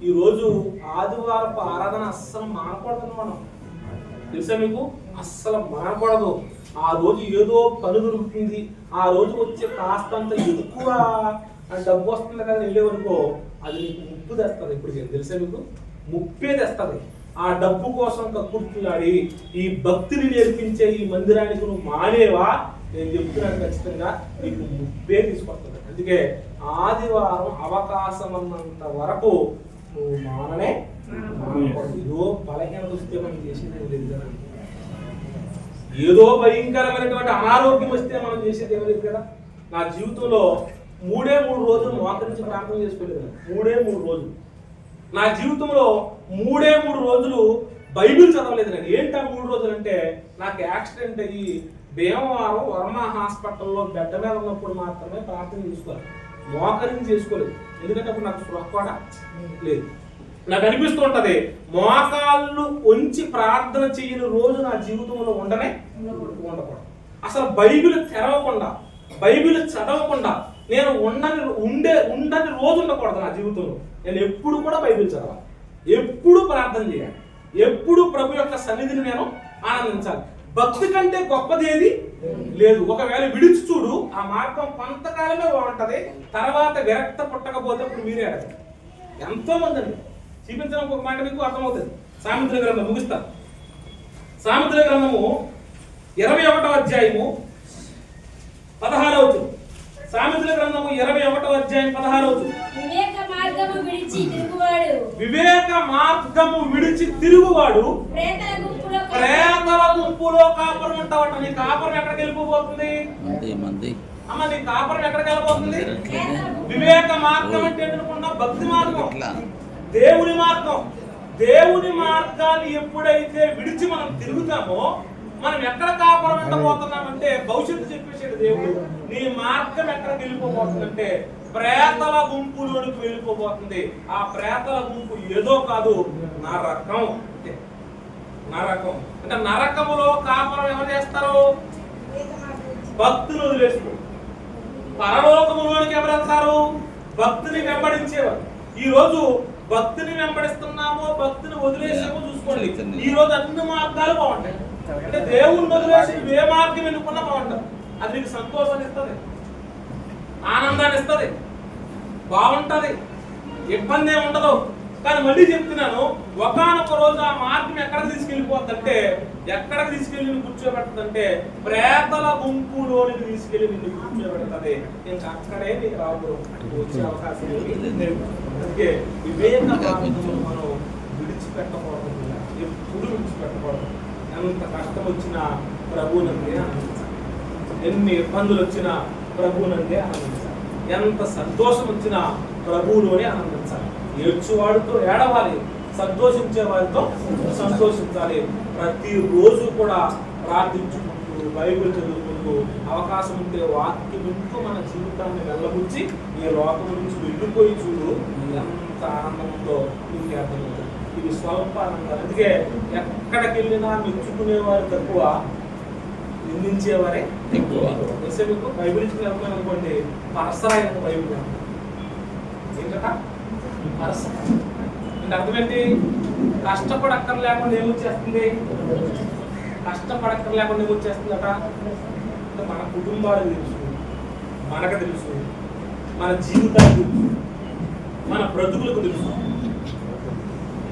ఈ రోజు ఆదివారపు ఆరాధన అస్సలు మానకూడదు. మనం తెలుసా మీకు, అస్సలు మానకూడదు. ఆ రోజు ఏదో పని దొరుకుతుంది, ఆ రోజు వచ్చే కాస్తంత ఎక్కువ డబ్బు వస్తుంది కదా వెళ్ళేవనుకో, అది నీకు ముప్పు తెస్తుంది. ఇప్పుడు తెలుసా మీకు, ముప్పే తెస్తుంది. ఆ డబ్బు కోసం కక్కుర్తులాడి ఈ భక్తిని నేర్పించే ఈ మందిరానికి నువ్వు మానేవా, నేను చెప్తున్నాను ఖచ్చితంగా నీకు ముప్పే తీసుకొస్తుంది. అందుకే ఆదివారం అవకాశం అన్నంత వరకు నువ్వు మాననే. ఏదో బలహీనత వస్తే మనం చేసేది లేదు కదా, ఏదో భయంకరమైనటువంటి అనారోగ్యం వస్తే మనం చేసేది ఏమీ లేదు కదా. నా జీవితంలో 3 రోజులు మోకరించి ప్రార్థన చేసుకోలేదు. 3 రోజులు నా జీవితంలో 3 రోజులు బైబిల్ చదవలేదు నేను. ఏంటా 3 రోజులు అంటే, నాకు యాక్సిడెంట్ అయ్యి భీమవరం వర్మ హాస్పిటల్లో బెడ్ మీద ఉన్నప్పుడు మాత్రమే ప్రార్థన చేసుకోవాలి, మోకరించి చేసుకోలేదు. ఎందుకంటే అప్పుడు నాకు స్పృహ కూడా లేదు. నాకు అనిపిస్తూ ఉంటది, మోకాళ్ళు ఉంచి ప్రార్థన చేయని రోజు నా జీవితంలో ఉండకూడదు. అసలు బైబిల్ తెరవకుండా, బైబిల్ చదవకుండా నేను ఉండని రోజు ఉండకూడదు నా జీవితంలో. నేను ఎప్పుడు కూడా బైబిల్ చదవాలి, ఎప్పుడు ప్రార్థన చేయాలి, ఎప్పుడు ప్రభు యొక్క సన్నిధిని నేను ఆనందించాలి. భక్తి కంటే గొప్పది ఏది లేదు. ఒకవేళ విడిచి చూడు, ఆ మార్గం కొంతకాలమే బాగుంటది, తర్వాత విరక్త పుట్టకపోతే ఇప్పుడు మీరే అడగండి. ఎంతో మంది అండి చూపించడం ఒక మాట మీకు అర్థమవుతుంది. సామెతల గ్రంథం ముగిస్తారు. సామెతల గ్రంథము 21వ అధ్యాయము 16వ వచనం. సామెతల గ్రంథము 21వ అధ్యాయం 16వ వచనం. వివేక మార్గము విడిచి తిరుగువాడు ప్రేతల గుంపులో కాపురం ఉంటావట. నీ కాపురం ఎక్కడికి వెళ్ళిపోతుంది అమ్మ? నీ కాపురం ఎక్కడికి వెళ్ళిపోతుంది? వివేక మార్గం అంటే ఏంటనుకున్నా? భక్తి మార్గం, దేవుని మార్గం. దేవుని మార్గాన్ని ఎప్పుడైతే విడిచి మనం తిరుగుతామో మనం ఎక్కడ కాపురం వెళ్ళబోతున్నామంటే భవిష్యత్తు చెప్పేసాడు దేవుడు. నీ మార్గం ఎక్కడికి వెళ్ళిపోబోతుందంటే ప్రేతల గుంపులోనికి వెళ్ళిపోబోతుంది. ఆ ప్రేతల గుంపు ఏదో కాదు, నరకం. నరకం అంటే నరకములో కాపురం ఎవరు చేస్తారు? భక్తులు వదిలేస్తారు. పరలోకములోనికి ఎవరు వెళ్తారు? భక్తిని వెంబడించేవారు. ఈ రోజు భక్తిని వెంబడిస్తున్నామో భక్తిని వదిలేసామో చూసుకోండి. ఈ రోజు అన్ని మార్గాలు బాగుంటాయి. అంటే దేవుని వదిలేసి ఏ మార్గం ఎన్నుకున్నా బాగుంటుంది. అది నీకు సంతోషాన్ని ఇస్తుంది, ఆనందాన్ని ఇస్తుంది, బాగుంటది, ఇబ్బంది ఏమి ఉండదు. కానీ మళ్ళీ చెప్తున్నాను, ఒకానొక రోజు ఆ మార్గం ఎక్కడికి తీసుకెళ్ళిపోతుందంటే, ఎక్కడికి తీసుకెళ్ళి నిన్ను కూర్చోబెడుతుందంటే ప్రేతల గుంపులోనికి తీసుకెళ్ళి నిన్ను కూర్చోబెడుతుంది. ఇంకా అక్కడే నీకు రావు వచ్చే అవకాశం అందుకే వివేక మార్గం మనం విడిచిపెట్టకూడదు, ఎప్పుడు విడిచిపెట్టకూడదు. ఎంత కష్టం వచ్చినా ప్రభువునందే ఆనందించాలి, ఎన్ని ఇబ్బందులు వచ్చినా ప్రభువునందే ఆనందించాలి, ఎంత సంతోషం వచ్చినా ప్రభువులోనే ఆనందించాలి. ఏడ్చువాడితో ఏడవాలి, సంతోషించే వారితో సంతోషించాలి. ప్రతిరోజు కూడా ప్రార్థించుకుంటూ బైబిల్ చదువుకుంటూ అవకాశం ఉంటే వాక్యం వింటూ మన జీవితాన్ని వెళ్ళబుచ్చి ఈ లోకం నుంచి వెళ్ళిపోయి చూడు ఎంత ఆనందం ఉందో నీకు అర్థమవుతుంది. ఇది స్వల్ప ఆనందం. అందుకే ఎక్కడికి వెళ్ళినా మెచ్చుకునేవారు తక్కువ, నిందించేవారే ఎక్కువ. మీకు బైబిల్ ఇచ్చిన అనుకోండి, పరసరాయ బైబిల్ ఏంటట పరస అంటే అర్థం ఏంటి? కష్టపడక్కర్ లేకుండా ఏమొచ్చేస్తుంది, కష్టపడక్కర్ లేకుండా ఏమొచ్చేస్తుందట. అంటే మన కుటుంబాలకు తెలుసు, మనకు తెలుసు, మన జీవితాలకు తెలుసు, మన బ్రతుకులకు తెలుసు,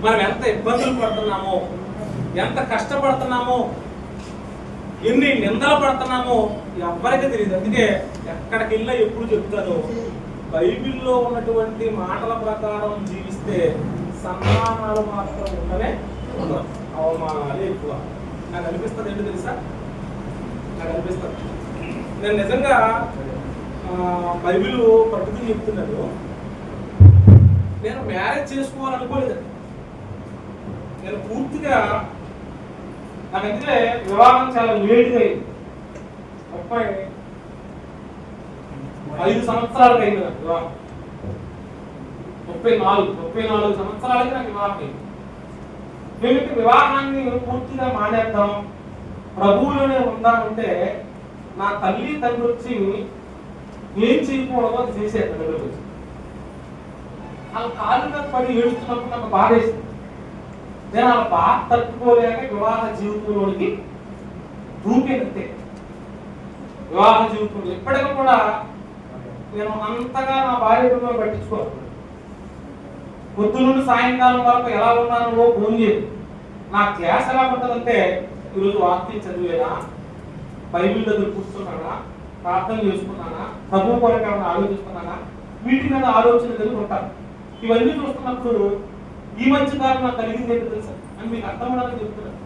మనం ఎంత ఇబ్బందులు పడుతున్నామో, ఎంత కష్టపడుతున్నామో, ఎన్ని నిందలు పడుతున్నామో ఎవరికి తెలియదు. అందుకే ఎక్కడికి వెళ్ళా ఎప్పుడు చెప్తాను, బైబిల్లో ఉన్నటువంటి మాటల ప్రకారం జీవిస్తే సన్మానాలు మాత్రం ఉండనే ఉండవు, అవమానాలు ఎక్కువ. నాకు అనిపిస్తుంది ఏంటో తెలుసా? నాకు అనిపిస్తుంది, నేను నిజంగా బైబిల్ పట్టుకుని చెప్తున్నాను. నేను మ్యారేజ్ చేసుకోవాలనుకోలేదు. నేను పూర్తిగా నాకంటే వివాహం చాలా లేట్గా అయింది. 35 సంవత్సరాలకు అయింది నాకు వివాహం. 34 సంవత్సరాలకి నాకు వివాహం అయింది. మేమైతే వివాహాన్ని పూర్తిగా మానేద్దాం, ప్రభువులోనే ఉందామంటే నా తల్లి తండ్రి వచ్చి ఏం చేయకూడదో అది చేసేది. దగ్గరకు వచ్చి వాళ్ళ కాళ్ళ మీద పడి ఏడుస్తున్నప్పుడు నాకు బాధ వేసింది. నేను ఆ బాధ తట్టుకోలేక వివాహ జీవితంలోనికి దూకేనంతే. వివాహ జీవితంలో ఇప్పటికీ కూడా నేను అంతగా నా భార్య పట్టించుకోను. పొద్దు నుండి సాయంకాలం వరకు ఎలా ఉన్నానో ఫోన్ చేయదు. నా క్లాస్ ఎలా ఉంటుందంటే, ఈరోజు వాక్యం చదివేనా, బైబిల్ దగ్గర కూర్చున్నానా, ప్రార్థన చేసుకున్నానా, ప్రభు కొరకు ఏమైనా ఆలోచిస్తున్నానా, వీటి మీద ఆలోచన కలిగి ఉంటాను. ఇవన్నీ చూస్తున్నప్పుడు ఈ మధ్య కాలం నాకు కలిగింది ఏంటో తెలుసా అని మీకు అర్థం అవడానికి చెప్తున్నాను.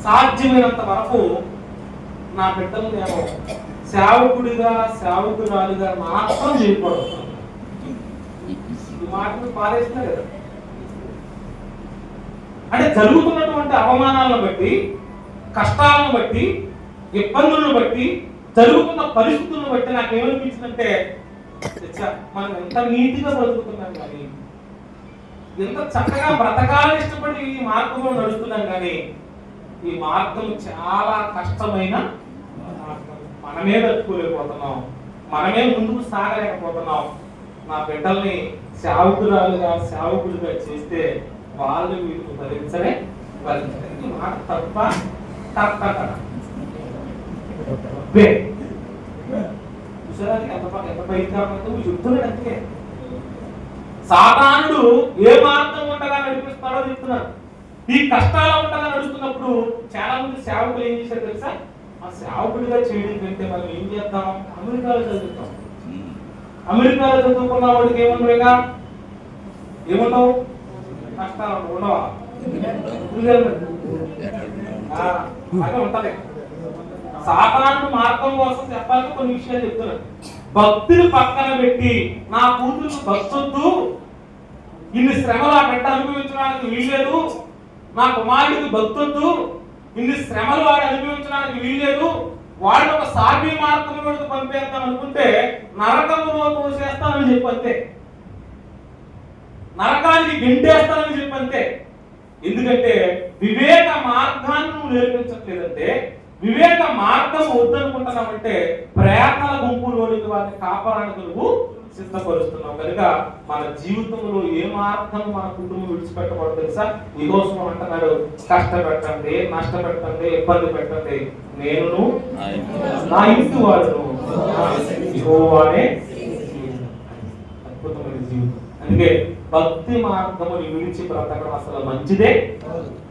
సాధ్యమైనంత వరకు నా బిడ్డలు నేను సేవకుడిగా సేవకురాలుగా మాత్రం చేయకూడదు. ఈ మాటను పారేసినా కదా. అంటే జరుగుతున్నటువంటి అవమానాలను బట్టి, కష్టాలను బట్టి, ఇబ్బందులను బట్టి, జరుగుతున్న పరిస్థితులను బట్టి నాకు ఏమనిపించిందంటే, మనం ఎంత నీతిగా బ్రతుకుతున్నాం కానీ, ఎంత చక్కగా బ్రతకాలని ఇష్టపడి ఈ మార్గంలో నడుస్తున్నాం కానీ, ఈ మార్గం చాలా కష్టమైన మార్గం. మనమే తట్టుకోలేకపోతున్నాం, మనమే ముందుకు సాగలేకపోతున్నాం. నా బిడ్డల్ని సేవకురాలుగా సేవకులుగా చేస్తే వాళ్ళు వీళ్ళు భరించలే. ఈ మాట తప్ప చెప్తున్నాడు. అంతే సాతానుడు ఏ మార్గం ఉండగా నడిపిస్తాడో చెప్తున్నాడు. ఈ కష్టాలు ఉండగా నడుస్తున్నప్పుడు చాలా మంది సేవకులు ఏం చేశారు తెలుసా? ఆ సేవకుడిగా చేయడం కంటే మనం ఏం చేద్దాం, అమెరికాలో చదువుతాం, అమెరికాలో చదువుకున్న వాడికి ఏముండవుగా, ఏముండవు, కష్టాలు ఉండవా? అదే ఉంటది. సాధారణ మార్గం కోసం చెప్పాలంటే కొన్ని విషయాలు చెప్తున్నాను. భక్తులు పక్కన పెట్టి నా కూతురు భక్తొద్దు, ఇన్ని శ్రమలు ఆ బిడ్డ అనుభవించడానికి వీల్లేదు, నా కుమారుడికి భక్తొద్దు, ఇన్ని శ్రమలు వాడు అనుభవించడానికి వీల్లేదు, వాడిని ఒక సాధ్య మార్గంలోకి పంపేద్దాం అనుకుంటే నరకంలో తోసేస్తానని చెప్పంతే, నరకానికి గెంటేస్తానని చెప్పంతే. ఎందుకంటే వివేక మార్గాన్ని నువ్వు నేర్పించట్లేదంటే, వివేక మార్గం వద్దనుకుంటున్నామంటే ప్రేతల గుంపులోనికి వారిని కాపాడానికి నువ్వు సిద్ధపరుస్తున్నావు. కనుక మన జీవితంలో ఏ మార్గం మన కుటుంబం విడిచిపెట్టకూడదు తెలుసా? ఈరోజు అంటున్నాడు, కష్టపెట్టండి, నష్టపెట్టండి, ఇబ్బంది పెట్టండి, నేను నా ఇంటి వాడును యెహోవానే. అద్భుతమైన జీవితం. అందుకే భక్తి మార్గముని విడిచి బ్రతకడం అసలు మంచిదే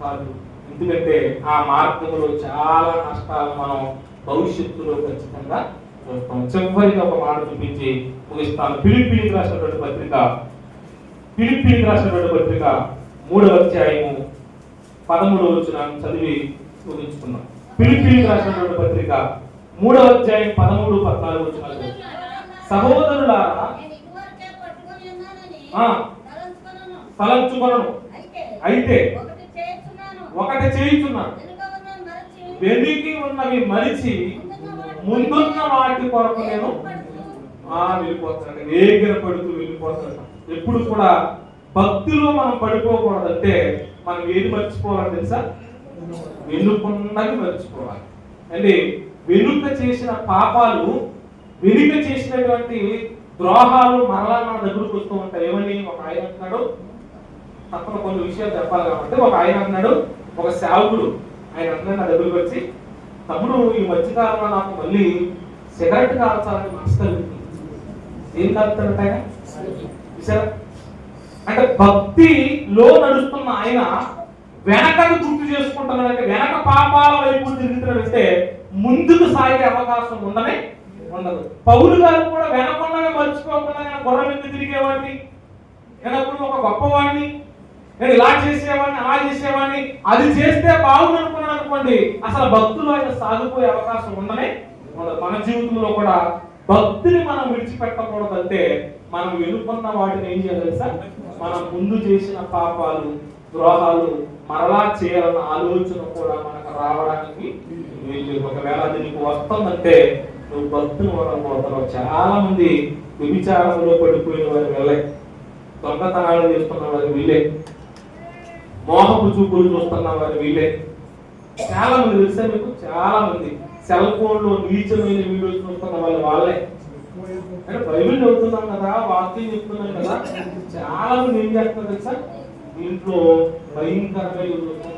కాదు. ఎందుకంటే ఆ మార్గంలో చాలా నష్టాలు మనం భవిష్యత్తులో ఖచ్చితంగా చూస్తాం. చివరిగా ఒక మాట చూపించి ముగిస్తాను. ఫిలిప్పీలకు రాసినటువంటి పత్రిక 3వ అధ్యాయము 13వ వచనం చదివి ముగించుకున్నాం. ఫిలిప్పీలకు రాసినటువంటి పత్రిక 3వ అధ్యాయం 13, 14 వచనాలు. సహోదరులారా, తలంచుకొనను, అయితే ఒకటి చేయుచున్నాను, వెనుక ఉన్నవి మరిచి ముందున్న వాటి కొరకు నేను వెళ్ళిపోతాను. వేగిర పడుతూ వెళ్ళిపోతాను. ఎప్పుడు కూడా భక్తిలో మనం పడిపోకూడదంటే మనం ఏది మర్చిపోవాలి తెలుసా? వెనుకున్నది మర్చిపోవాలి. అంటే వెనుక చేసిన పాపాలు, వెనుక చేసినటువంటి ద్రోహాలు మరలా మన దగ్గరకు వస్తూ ఉంటాయి. ఏమని ఒక ఆయన అంటున్నాడు, తప్పక కొన్ని విషయాలు చెప్పాలి కాబట్టి ఒక ఆయన అన్నాడు, ఒక సేవకుడు ఆయన అన్నాడు నా దగ్గరకు వచ్చి, తమ్ముడు ఈ మధ్యకాలంలో నాకు మళ్ళీ సిగరెట్ కాల్చాలని మనసు కలుగుతుంది. ఏం కాలుతాడంట ఆయన? చూసారా? అంటే భక్తిలో నడుస్తున్న ఆయన వెనకను గుర్తు చేసుకుంటున్నాడంటే, వెనక పాపాల వైపు తిరుగుతున్నాడంటే ముందుకు సాగే అవకాశం ఉండదు. పౌలు గారు కూడా వెనకున్నవి మర్చిపోకుండా నేను గుర్రం మీద తిరిగేవాడిని, నేను అప్పుడు ఒక గొప్పవాడిని, నేను ఇలా చేసేవాడిని, అలా చేసేవాడిని, అది చేస్తే బాగుంది అనుకున్నాను అనుకోండి, అసలు భక్తులు ఆయన సాగిపోయే అవకాశం ఉండదు. మన జీవితంలో కూడా భక్తిని మనం విడిచిపెట్టకూడదంటే మనం వెనుకున్న వాటిని ఏం చేయాలి తెలుసా? మనం ముందు చేసిన పాపాలు, ద్రోహాలు మరలా చేయాలన్న ఆలోచన కూడా మనకు రావడానికి ఒకవేళ అది నీకు వస్తుందంటే నువ్వు భక్తిని వదలకపోతున్నావు. చాలా మంది వ్యభిచారంలో పడిపోయిన వారు వెళ్ళే, దొంగతనాలు చేస్తున్న వారు వీళ్ళే, మోహపు చూపులు చూస్తున్న వారు వీళ్ళే. చాలా మంది తెలుసా మీకు? చాలా మంది సెల్ ఫోన్ లో నీచమైన వీడియోస్ చూస్తున్న వాళ్ళు వాళ్ళే. అంటే బైబిల్ చదువుతున్నాం కదా, వాక్యం చెప్తున్నాం కదా, చాలా మంది ఏం చేస్తున్నారు తెలుసా? దీంట్లో భయంకరమైన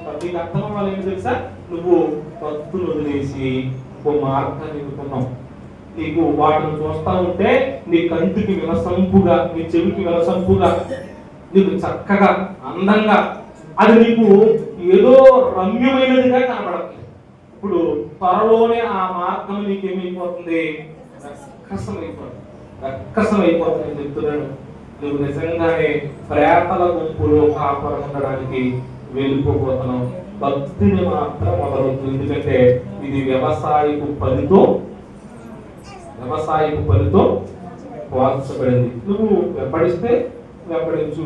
ప్రతి అర్థం వాళ్ళు ఏంటి తెలుసా? నువ్వు భక్తులు వదిలేసి ఇంకో మార్గాన్ని ఎన్నుకున్నావు. నీకు వాటిని చూస్తా ఉంటే నీ కంటికి వినసంపుగా, నీ చెవికి వినసంపుగా, నీకు చక్కగా అందంగా, అది నీకు ఏదో రమ్యమైనదిగా కనబడుతుంది. ఇప్పుడు త్వరలోనే ఆ మార్గం నీకు ఏమైపోతుంది? రక్కసమైపోతుంది చెప్తున్నాడు. నువ్వు నిజంగానే ప్రేతల గుంపులో కాపురం ఉండడానికి వెళ్ళిపోతున్నావు. భక్తిని మాత్రం మొదలవుతుంది. ఎందుకంటే ఇది వ్యవసాయపు పనితో పోల్చబడింది. నువ్వు వెంబడిస్తే వెంబడించు,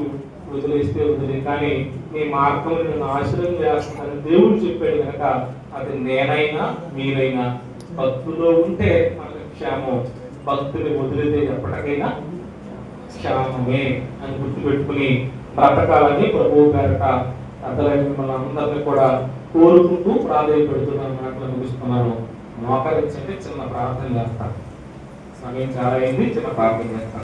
వదిలేస్తే వదిలే, కానీ నీ మార్గం నేను ఆశ్రయం చేస్తానని దేవుడు చెప్పాడు కనుక అది నేనైనా మీరైనా భక్తులో ఉంటే మనకు క్షేమం, భక్తుని వదిలితే ఎప్పటికైనా క్షేమమే అని గుర్తుపెట్టుకుని బ్రతకాలని ప్రభువు పేరట అర్థమైన మిమ్మల్ని అందరినీ కూడా కోరుకుంటూ ప్రాధాన్యపెడుతున్నాను. మాటలు ముగిస్తున్నాను. మోకరించండి, చిన్న ప్రార్థన చేస్తాను. సమయం చాలా అయింది, చిన్న ప్రార్థన చేస్తాను.